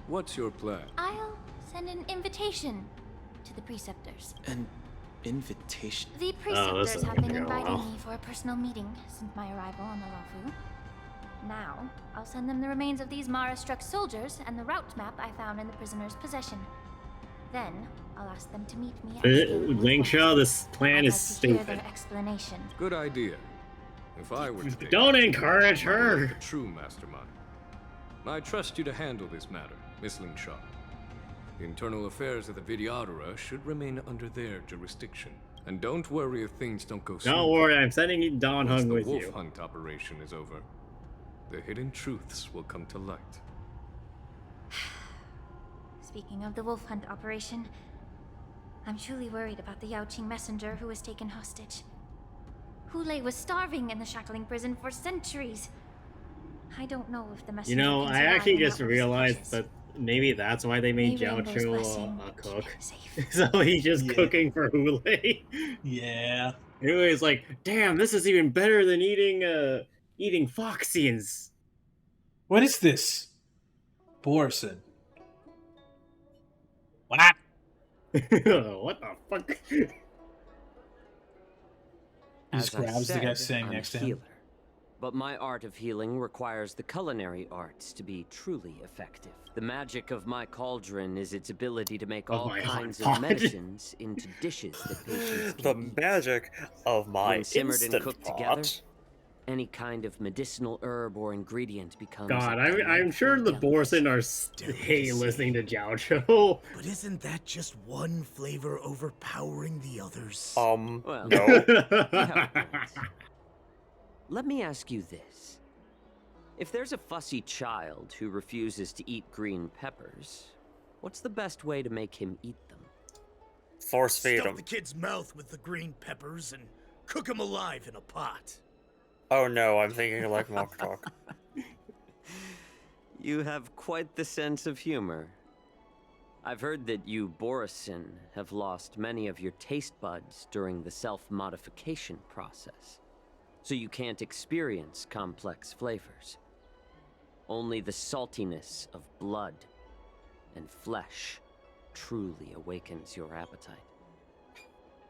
what's your plan? I'll send an invitation to the Preceptors. An invitation? The Oh, Preceptors have been inviting me for a personal meeting since my arrival on the Luofu. Now, I'll send them the remains of these Mara-struck soldiers and the route map I found in the prisoner's possession. Then, I'll ask them to meet me at Lingshaw, this plan is I'd like to hear stupid. their explanation. Good idea. If I were to take Don't it, encourage I might her. make a true mastermind. I trust you to handle this matter, Miss Lingshaw. The internal affairs of the Vidyadhara should remain under their jurisdiction. And don't worry if things don't go smoothly. Don't worry, I'm sending Don Once Hung the with wolf you. hunt operation is over, the hidden truths will come to light. Speaking of the wolf hunt operation, I'm truly worried about the Yaoqing messenger who was taken hostage. Hule was starving in the shackling prison for centuries. I don't know if the messenger You know, can I survive actually in just that realized that maybe that's why they made May Rainbow's Jiao blessing a cook. So he's just cooking for Hule. Yeah. Hule's like, damn, this is even better than eating Foxians. What is this? Borison. What? What the fuck? He just grabs the guy standing next to him. but my art of healing requires the culinary arts to be truly effective. The magic of my cauldron is its ability to make all kinds of medicines into dishes that patients The can eat. magic of my When simmered and instant cooked pot. together, any kind of medicinal herb or ingredient becomes God, a I'm sure the Borson are listening to Jiao. But isn't that just one flavor overpowering the others? Well, no. you have a point. Let me ask you this. If there's a fussy child who refuses to eat green peppers, what's the best way to make him eat them? Force feed Stuff him. the kid's mouth with the green peppers and cook him alive in a pot. Oh no, I'm thinking like Mock Talk. You have quite the sense of humor. I've heard that you, Borisin, have lost many of your taste buds during the self-modification process, so you can't experience complex flavors. Only the saltiness of blood and flesh truly awakens your appetite.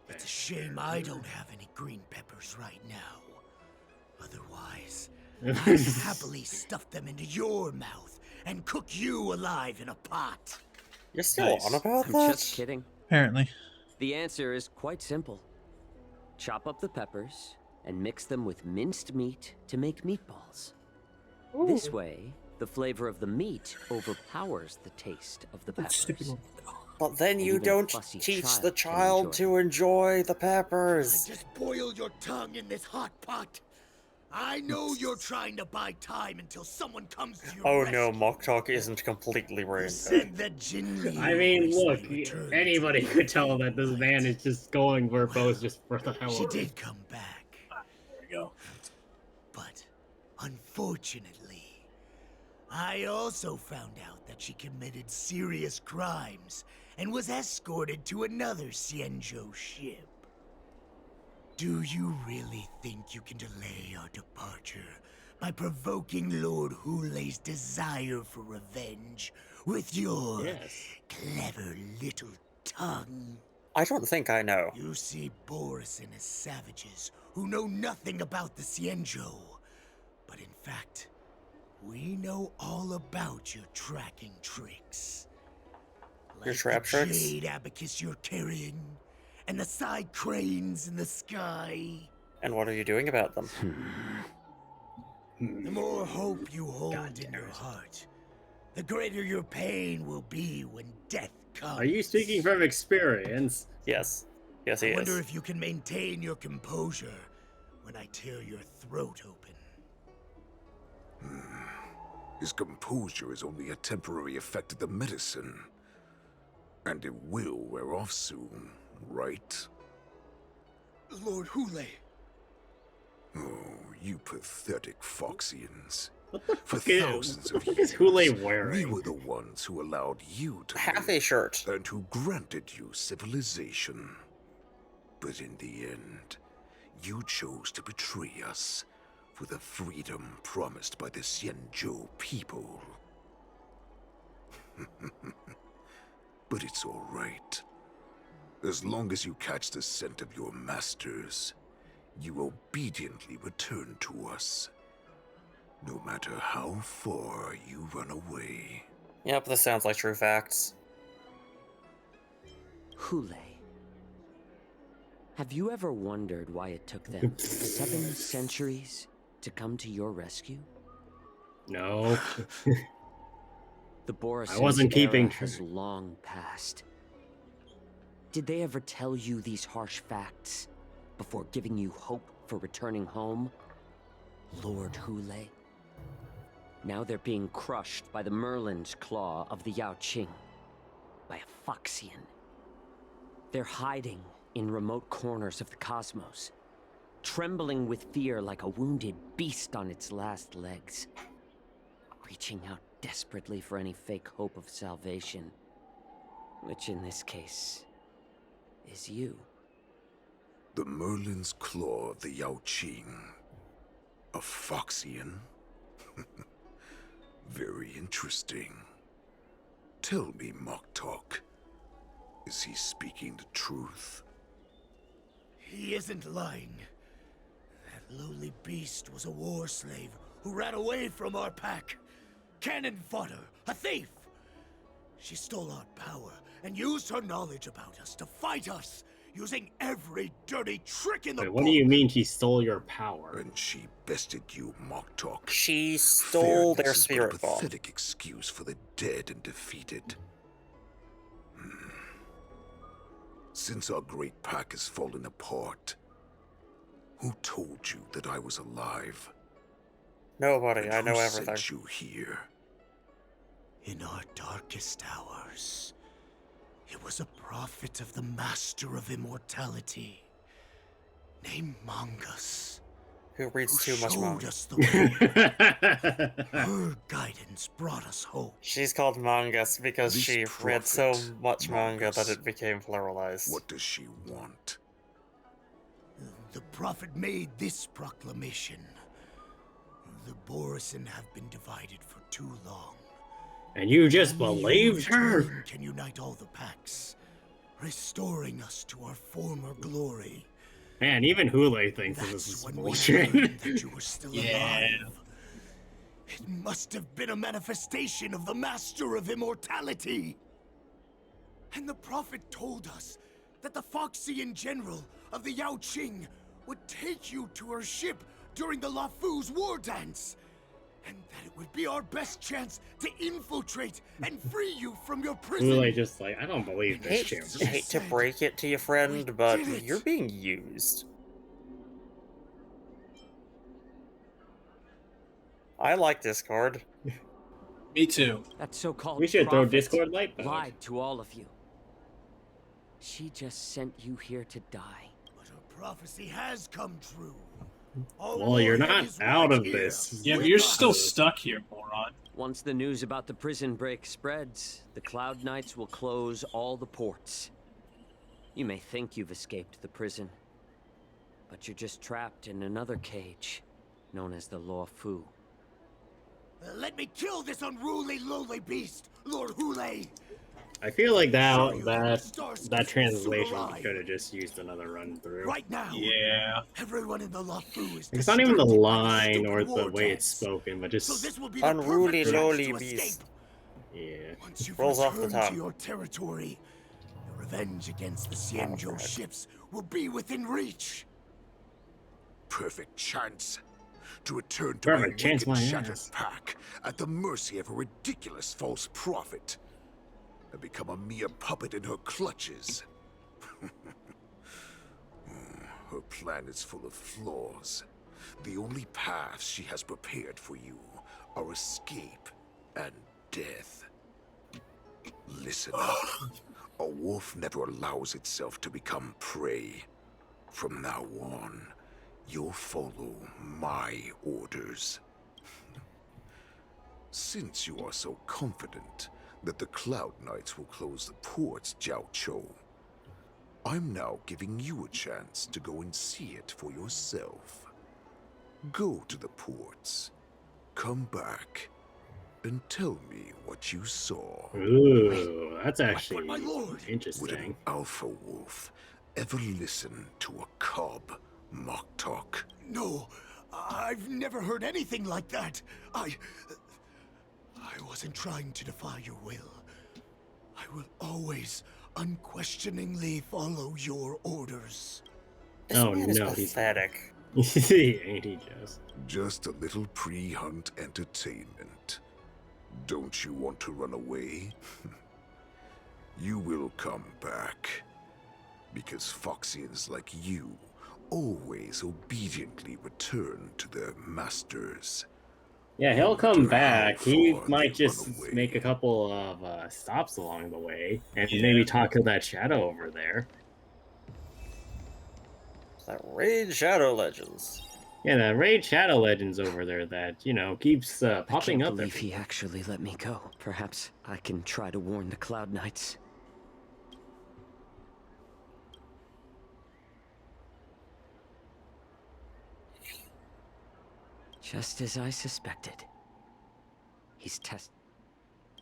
It's a shame I don't have any green peppers right now. Otherwise, I'd happily stuff them into your mouth and cook you alive in a pot. You're still on about I'm that? just kidding. Apparently. The answer is quite simple. Chop up the peppers and mix them with minced meat to make meatballs. This way, the flavor of the meat overpowers the taste of the peppers. But then you Even a don't fussy teach the child can child to enjoy the peppers. Just boil your tongue in this hot pot. I know you're trying to buy time until someone comes to your Oh rescue. no, Mock Talk isn't completely random. Said that Jinli I mean, look, returned. anybody could tell that this man is just going verbose just for the hell She of it. did come back. There we go. But unfortunately, I also found out that she committed serious crimes and was escorted to another Xianzhou ship. Do you really think you can delay our departure by provoking Lord Hulei's desire for revenge with your clever little tongue? I don't think I know. You see Borisin as savages who know nothing about the Xianzhou. But in fact, we know all about your tracking tricks. Your trap the tricks? jade abacus you're carrying, and the side cranes in the sky. And what are you doing about them? The more hope you hold in your heart, the greater your pain will be when death comes. Are you speaking from experience? Yes. Yes, he I wonder is. if you can maintain your composure when I tear your throat open. His composure is only a temporary effect of the medicine. And it will wear off soon, right? Lord Hulei. Oh, you pathetic Foxians. What the For fuck is, thousands what of the fuck is years, Hulei we wearing? were the ones who allowed you to Half live a shirt. and who granted you civilization. But in the end, you chose to betray us for the freedom promised by the Xianzhou people. But it's all right. As long as you catch the scent of your masters, you obediently return to us. No matter how far you run away. Yep, this sounds like true facts. Hulei. Have you ever wondered why it took them 7 centuries to come to your rescue? No. The Boris's I wasn't keeping era has long passed. Did they ever tell you these harsh facts before giving you hope for returning home? Lord Hulei? Now they're being crushed by the Merlin's claw of the Yaoqing. By a Foxian. They're hiding in remote corners of the cosmos, trembling with fear like a wounded beast on its last legs, reaching out desperately for any fake hope of salvation, which in this case is you. The Merlin's claw of the Yaoqing. A Foxian? Very interesting. Tell me, Mock Talk. Is he speaking the truth? He isn't lying. That The lowly beast was a war slave who ran away from our pack. Cannon fodder, a thief. She stole our power and used her knowledge about us to fight us, using every dirty trick in the book. What do you mean she stole your power? And she bested you, Moktok. She stole their Fairness is but a spirit bomb. pathetic excuse for the dead and defeated. Since our great pack has fallen apart, who told you that I was alive? Nobody. And I know who everything. sent you here? In our darkest hours, it was a prophet of the Master of Immortality, named Mangus, who reads too much showed manga. us the way. Her guidance brought us hope. She's called Mangus because This she read so prophet, much manga that Mangus. it became pluralized. What does she want? The prophet made this proclamation. The Borison have been divided for too long. And you just Only believed your her? return can unite all the packs, restoring us to our former glory. Man, even Hule thinks this is When bullshit. we learned that you were still Yeah. alive, it must have been a manifestation of the Master of Immortality. And the prophet told us that the Foxian general of the Yao Qing would take you to her ship during the Lafu's war dance, and that it would be our best chance to infiltrate and free you from your prison. Hule just like, I don't believe this Hate, shit. hate to break it to you, friend, but you're being used. I like Discord. Me too. That so-called We should throw prophet Discord light mode. lied to all of you. She just sent you here to die. But her prophecy has come true. Well, you're not out of this. Yeah, but you're still stuck here, moron. Once the news about the prison break spreads, the Cloud Knights will close all the ports. You may think you've escaped the prison, but you're just trapped in another cage, known as the Law Fu. Let me kill this unruly, lowly beast, Lord Hule. I feel like that translation could have just used another run through. Right now. Yeah. Everyone in the Lafu is It's not even the distracted by line stupid or the war way it's dance. spoken, but just So this will be the Unruly perfect lowly chance to beast. escape. Yeah. Once you've Rolls off the returned top. to your territory, the revenge against the Xianzhou ships will be within reach. Perfect chance to return to Perfect my chance, wicked my shattered ass. pack at the mercy of a ridiculous false prophet and become a mere puppet in her clutches. Her plan is full of flaws. The only paths she has prepared for you are escape and death. Listen up. A wolf never allows itself to become prey. From now on, you'll follow my orders. Since you are so confident that the Cloud Knights will close the ports, Jiao Chou, I'm now giving you a chance to go and see it for yourself. Go to the ports, come back, and tell me what you saw. Ooh, that's actually Would interesting. an alpha wolf ever listen to a cub, Moktok? No, I've never heard anything like that. I wasn't trying to defy your will. I will always unquestioningly follow your orders. This Oh, man is no, he's- pathetic. Ain't he just? Just a little pre-hunt entertainment. Don't you want to run away? You will come back. Because Foxians like you always obediently return to their masters. Yeah, he'll come back. He might just make a couple of stops along the way, and maybe talk to that shadow over there. That Raid Shadow Legends. Yeah, the Raid Shadow Legends over there that, you know, keeps popping I up. can't believe he actually let me go. Perhaps I can try to warn the Cloud Knights. Just as I suspected. He's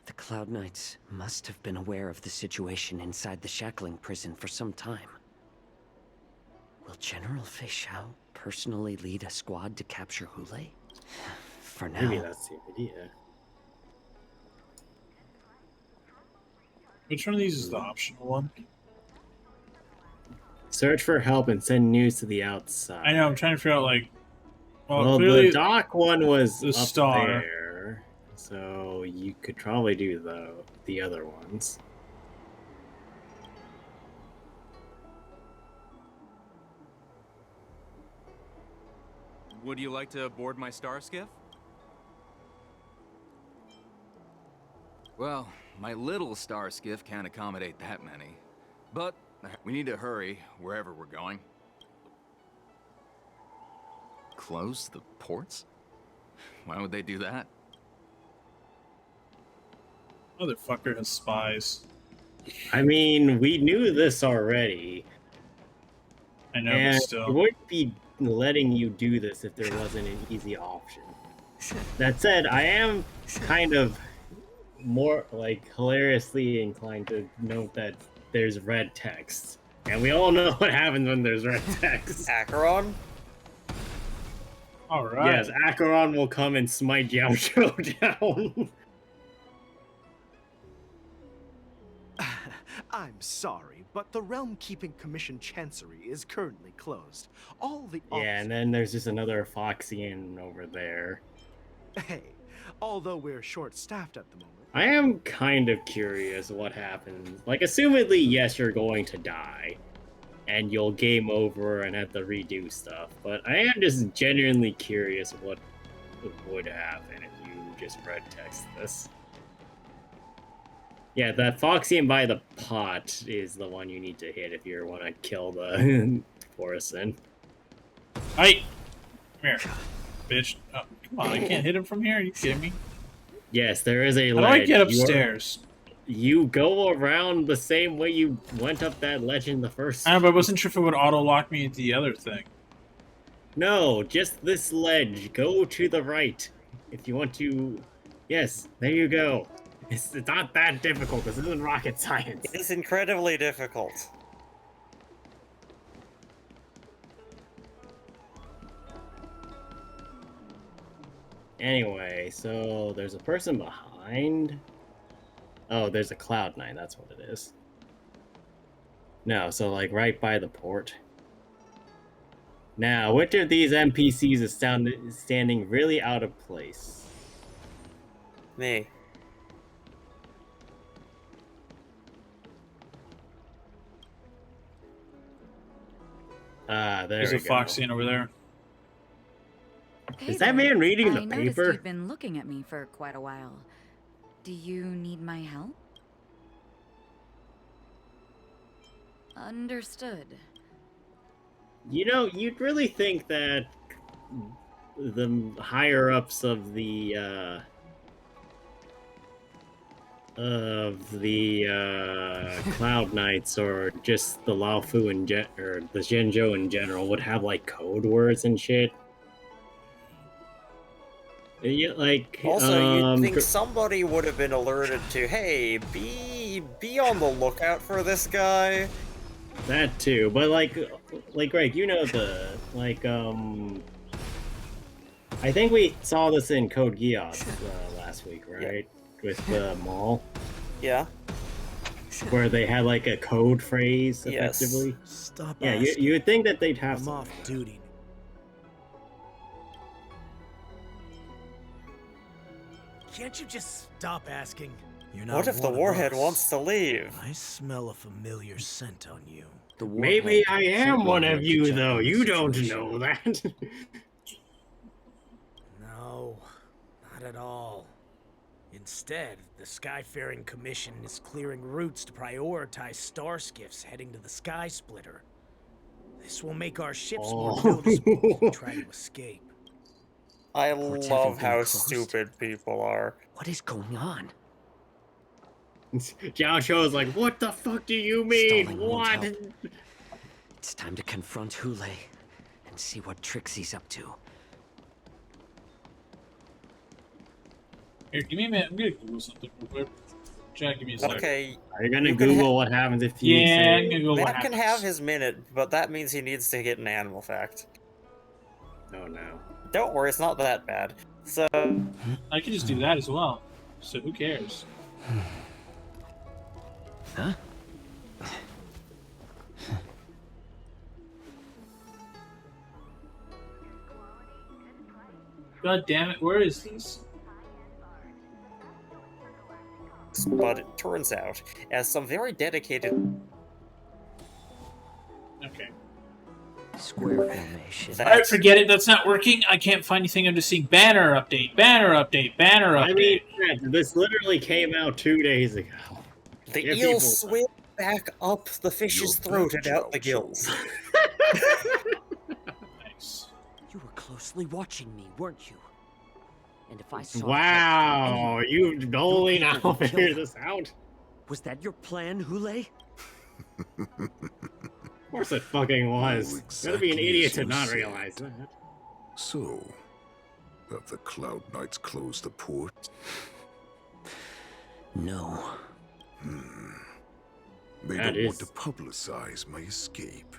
The Cloud Knights must have been aware of the situation inside the shackling prison for some time. Will General Fei Xiao personally lead a squad to capture Hule? For now. Maybe that's the idea. Which one of these is the optional one? Search for help and send news to the outside. I know, I'm trying to figure out, like... Well, clearly the dock one was the up star. there, so you could probably do the other ones. Would you like to board my star skiff? Well, my little star skiff can't accommodate that many. But we need to hurry wherever we're going. Close the ports? Why would they do that? Motherfucker has spies. I mean, we knew this already. I know, and but still. we wouldn't be letting you do this if there wasn't an easy option. That said, I am kind of more, like, hilariously inclined to note that there's red text. And we all know what happens when there's red text. Acheron? Alright. Yes, Acheron will come and smite Jiao down. I'm sorry, but the Realm Keeping Commission Chancery is currently closed. All the Yeah, and then there's just another Foxian over there. Hey, although we're short-staffed at the moment. I am kind of curious what happens. Like, assumedly, yes, you're going to die. And you'll game over and have to redo stuff. But I am just genuinely curious what would happen if you just red text this. Yeah, that Foxian by the pot is the one you need to hit if you want to kill the Forison. Hey! Come here, bitch. Oh, come on, I can't hit him from here? Are you kidding me? Yes, there is a ledge. How do I get upstairs? You go around the same way you went up that ledge in the first. I know, but I wasn't sure if it would auto-lock me into the other thing. No, just this ledge. Go to the right. If you want to... Yes, there you go. It's not that difficult. This isn't rocket science. It is incredibly difficult. Anyway, so there's a person behind. Oh, there's a Cloud9, that's what it is. No, so like right by the port. Now, which of these NPCs is standing really out of place? Me. Ah, there There's we a go. Foxian over there. Is that man reading the I noticed paper? you've been looking at me for quite a while. Do you need my help? Understood. You know, you'd really think that the higher-ups of the Cloud Knights or just the Laofu or the Zhenzhou in general would have like code words and shit. Yeah, like Also, you'd think somebody would have been alerted to, hey, be on the lookout for this guy. That too, but like Greg, you know I think we saw this in Code Geass last week, right? Yeah. With the mall. Yeah. Where they had like a code phrase, effectively. Yes. Stop. Yeah, you would think that they'd have. I'm off duty. Can't you just stop asking? You're not What if the one of warhead us. wants to leave? I smell a familiar scent on you. Maybe I am one of you, though. You don't know that. No, not at all. Instead, the Skyfaring Commission is clearing routes to prioritize star skiffs heading to the Sky Splitter. This will make our ships more noticeable if we try to escape. I love how stupid people are. What is going on? Jiao Shou is like, what the fuck do you mean? Stalling won't What? help. It's time to confront Hule and see what tricks he's up to. Here, give me a minute. I'm gonna Google something real quick. Jack, give me a second. Okay. Are you gonna you can Google what happens if you Yeah, say... I'm gonna go what Matt can happens. have his minute, but that means he needs to get an animal fact. Oh no. Don't worry, it's not that bad. So I can just do that as well. So who cares? Huh? God damn it, where is this? but it turns out, as some very dedicated... Okay. Square formation. Alright, forget it, that's not working. I can't find anything. I'm just seeing banner update, banner update, banner update. I mean, this literally came out 2 days ago. The Yeah, eel people- swim back up the fish's throat and out the gills. Nice. You were closely watching me, weren't you? And if I saw... Wow, you only now figured this out? Was that your plan, Hule? Of course it fucking was. Exactly Gotta be an idiot as to you not said. realize that. So, have the Cloud Knights closed the port? No. They That don't want is- to publicize my escape.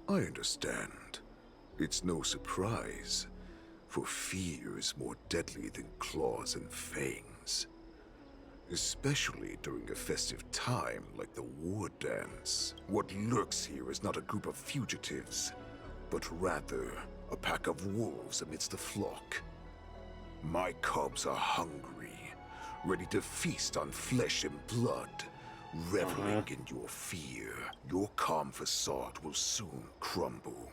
I understand. It's no surprise, for fear is more deadly than claws and fangs. Especially during a festive time like the war dance. What lurks here is not a group of fugitives, but rather a pack of wolves amidst the flock. My cubs are hungry, ready to feast on flesh and blood, reveling in your fear. Your calm facade will soon crumble.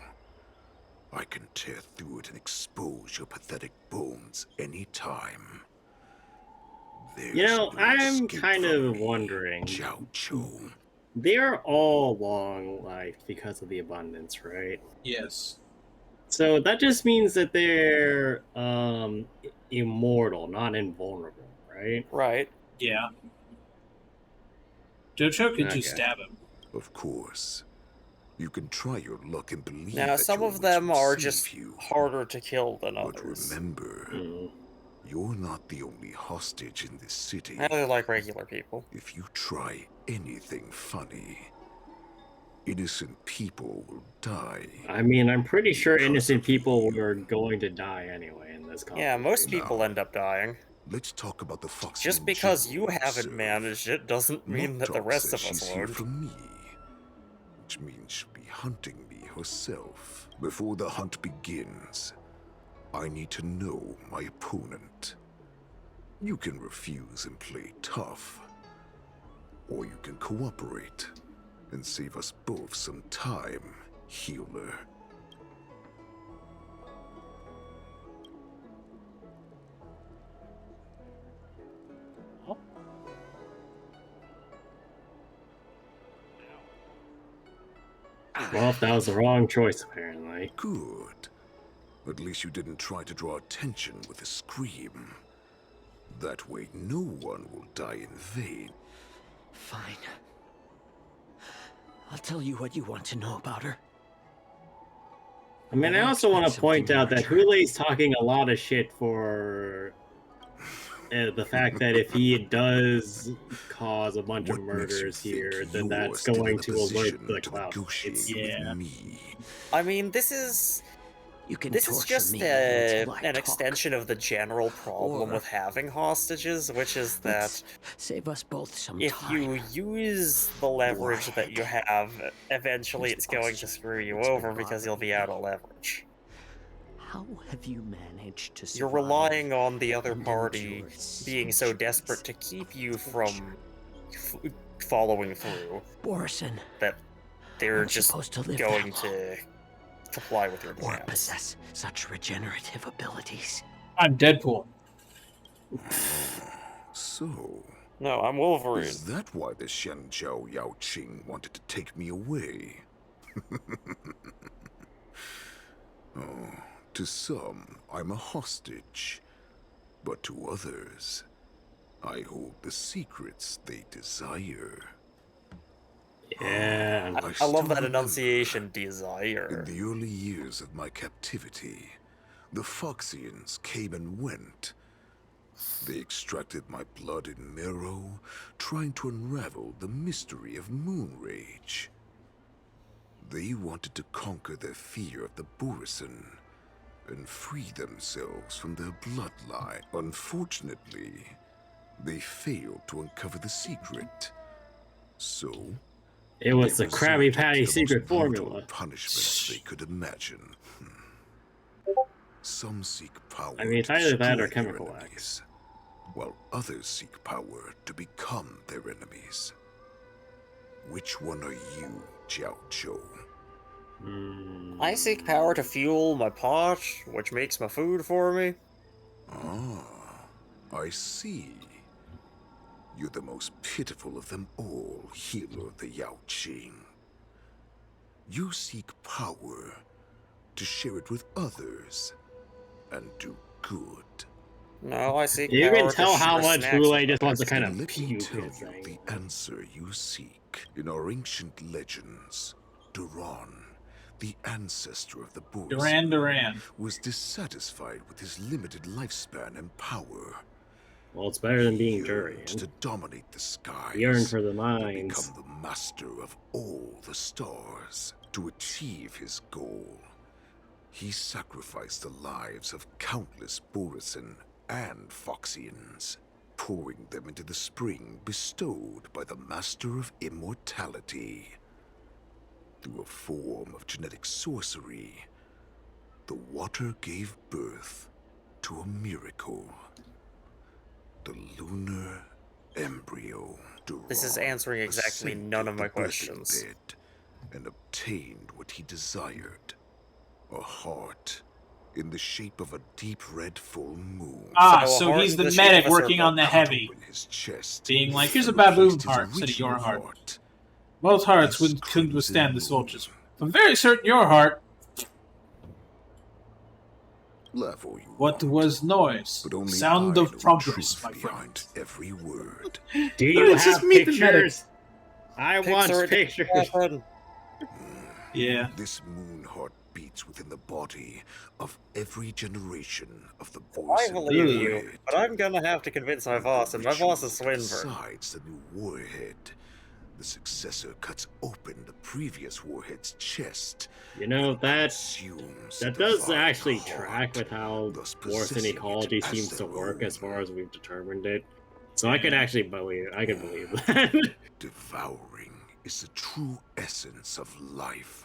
I can tear through it and expose your pathetic bones anytime. You know, I'm kind of wondering. They're all long-lived because of the abundance, right? Yes. So that just means that they're immortal, not invulnerable, right? Right. Yeah. Jojo could just Okay. stab him. Of course. You can try your luck and believe Now, that some your of wits them will are save just you. harder to kill than But others. remember, you're not the only hostage in this city. I really like regular people. If you try anything funny, innocent people will die. I mean, I'm pretty sure innocent people were going to die anyway in this Yeah, most conflict. people end up dying. Let's talk about the fox. Just because you haven't managed it doesn't mean that the Nocturne rest says of us she's here won't. for me, which means she'll be hunting me herself. Before the hunt begins, I need to know my opponent. You can refuse and play tough, or you can cooperate and save us both some time, healer. Well, if that was the wrong choice, apparently. Good. At least you didn't try to draw attention with a scream. That way no one will die in vain. Fine. I'll tell you what you want to know about her. I mean, I also want to point out that Hule's talking a lot of shit for the fact that if he does cause a bunch of murders here, then that's going to alert the Cloud. Yeah. I mean, this is this is torture just me an until I talk. extension of the general problem Or- with having hostages, which is that Let's save us both some if time. you use the leverage that you have, eventually it's going to screw you over because you'll be out of leverage. How have you managed to You're survive? relying on the other party being so desperate to keep you from following through Borison, that they're I'm just supposed to live going that to comply with your or demands. possess such regenerative abilities. I'm Deadpool. So... No, I'm Wolverine. Is that why the Shen Zhao Yao Qing wanted to take me away? Oh, to some, I'm a hostage. But to others, I hold the secrets they desire. Yeah. I love that enunciation, desire. In the early years of my captivity, the Foxians came and went, They extracted my blood and marrow, trying to unravel the mystery of moon rage. They wanted to conquer their fear of the Borisin and free themselves from their bloodline. Unfortunately, they failed to uncover the secret. So, It was the they Krabby resorted Patty to the secret most brutal formula. punishments they could imagine. Some seek power I mean, it's to either that or destroy their chemical enemies, while others seek power to become their enemies. Which one are you, Jiao Zhou? I seek power to fuel my pot, which makes my food for me. Ah, I see. You're the most pitiful of them all, healer of the Yao Qing. You seek power to share it with others and do good. No, I seek You power can to tell how share much snacks Hule with just wants to others. kind Then of let me puke tell his you thing. the answer you seek. In our ancient legends, Duran, the ancestor of the Borisin, Duran. was dissatisfied with his limited lifespan and power. Well, it's better than being He Durian. yearned to dominate the skies, Yearn for the to mines. become the master of all the stars. To achieve his goal, he sacrificed the lives of countless Borisin and Foxians, pouring them into the spring bestowed by the Master of Immortality. Through a form of genetic sorcery, the water gave birth to a miracle. The lunar embryo. This is Duran answering exactly none of my questions. bed and obtained what he desired. A heart in the shape of a deep red full moon. Ah, so he's the medic working on the heavy. His chest, Being like, here's a and baboon replaced his heart instead of your original heart. Most hearts couldn't withstand the soldiers. I'm very certain your heart. Laugh all you What was noise? but only Sound I of know progress, truth my friend. behind every word. Do you It's just have me, the medic. pictures? I want Pixar pictures. Yeah. This moon heart beats within the body of every generation of the I Borisin believe you, warhead. but I'm gonna have to convince my boss, and my boss is Swinburne. Besides the new warhead, the successor cuts open the previous warhead's chest. You know, that Consumes that the does divine actually heart, track with how thus Borisin possessing ecology it as seems to their work own. as far as we've determined it. So I could actually believe that. Devouring is the true essence of life,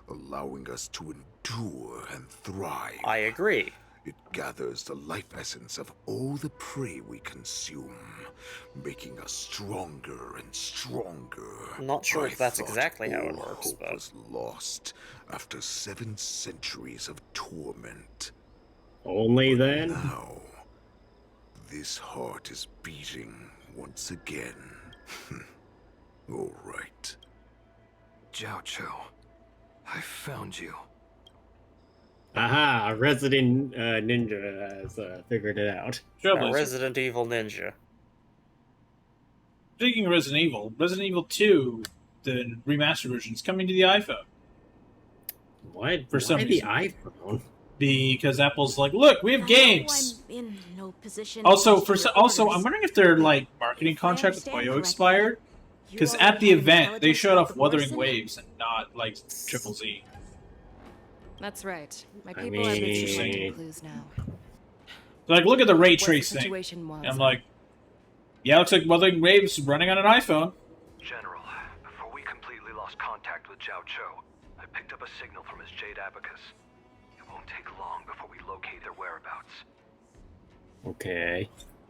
allowing us to endure and thrive. I agree. It gathers the life essence of all the prey we consume, making us stronger and stronger. I'm not sure if that's thought exactly how it all works, hope but... was lost after 7 centuries of torment. Only But then? now, this heart is beating once again. All right. Jiao Zhou, I found you. Aha, a resident ninja has figured it out. A Resident Evil ninja. Speaking of Resident Evil 2, the remastered version, is coming to the iPhone. What? For some Why reason. the iPhone? Because Apple's like, look, we have games. I'm in no position Also, to issue I'm orders. wondering if their like marketing contract with understand Koyo correctly, expired. you Because all at the have event, they intelligence showed about off the Wuthering Borisin? Waves and not like Triple Z. That's right. My I people are busy mean- collecting clues now. They're like, look at the ray What's the trace thing. situation was? And I'm like, yeah, looks like Wuthering Waves running on an iPhone. General, before we completely lost contact with Jiao Zhou, I picked up a signal from his Jade Abacus. It won't take long before we locate their whereabouts. Okay.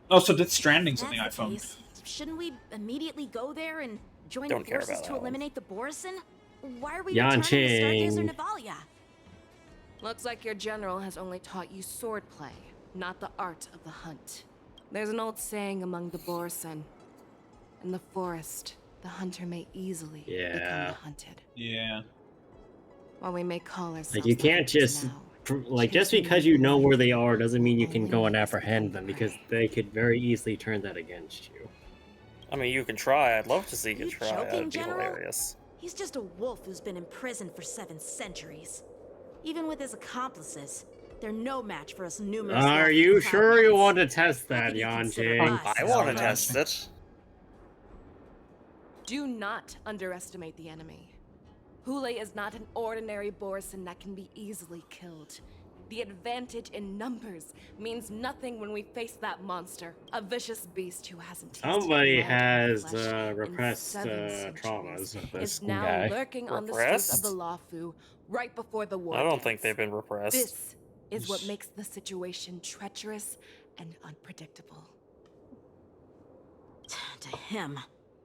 Oh, so Death Stranding's on the That's iPhone. case, shouldn't we immediately go there and join Don't the care forces about to that one. eliminate the Borisin? Why are we Yan returning to Stargazer Qing. Navalia? Looks like your general has only taught you swordplay, not the art of the hunt. There's an old saying among the Borisin. In the forest, the hunter may easily become Yeah. the hunted. Yeah. While we may call ourselves Like, you the can't hunters just... now, Like, just because you know where they are doesn't mean you can go and apprehend them, because they could very easily turn that against you. I mean, you can try. I'd love to see you try. joking, That'd be General? hilarious. He's just a wolf who's been imprisoned for 7 centuries. Even with his accomplices, They're no match for us numerous. Are you sure you want to test that, Yanjing? I want to test it. Do not underestimate the enemy. Hule is not an ordinary Borson that can be easily killed. The advantage in numbers means nothing when we face that monster, a vicious beast who hasn't tasted Somebody blood and has flesh in repressed 7 centuries. traumas with this Is now guy. lurking on the streets of the Lawfu right before the war. I don't think they've been repressed. This is what makes the situation treacherous and unpredictable. To him,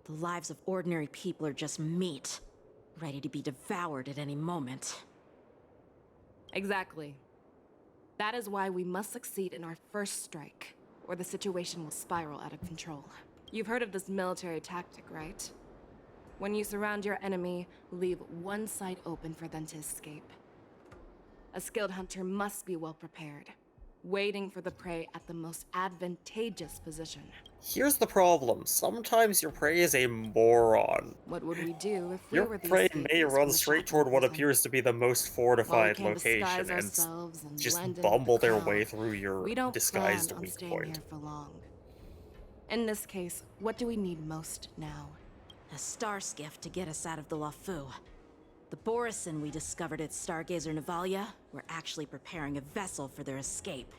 the lives of ordinary people are just meat, ready to be devoured at any moment. Exactly. That is why we must succeed in our first strike, or the situation will spiral out of control. You've heard of this military tactic, right? When you surround your enemy, leave one side open for them to escape. A skilled hunter must be well prepared, waiting for the prey at the most advantageous position. Here's the problem. Sometimes your prey is a moron. What would we do if we Your were the prey may escapees run from the straight shopping toward what prison? appears to be the most fortified While we can't location disguise ourselves and and just blend in with bumble the their crowd, way through your we don't disguised plan on weak staying point. here for long. In this case, what do we need most now? A star skiff to get us out of the Lawfu. The Borison we discovered at Stargazer Navalia were actually preparing a vessel for their escape.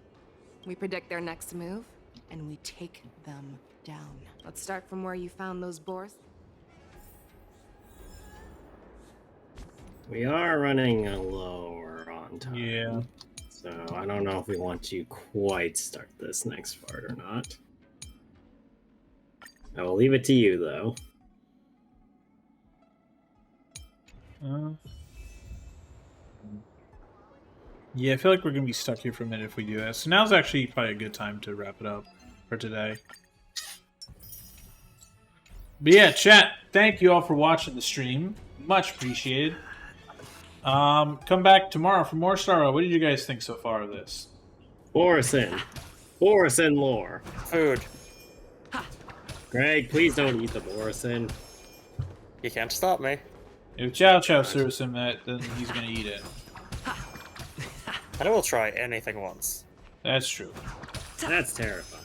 We predict their next move, and we take them down. Let's start from where you found those boars. We are running lower on time. Yeah. So I don't know if we want to quite start this next part or not. I will leave it to you, though. Yeah, I feel like we're going to be stuck here for a minute if we do that. So now's actually probably a good time to wrap it up for today. But yeah, chat, thank you all for watching the stream. Much appreciated. Come back tomorrow for more Star Rail. What did you guys think so far of this? Borison. Borison lore. Food. Greg, please don't eat the Borison. You can't stop me. If Chow Chow serves him that, then he's going to eat it. I will try anything once. That's true. That's terrifying.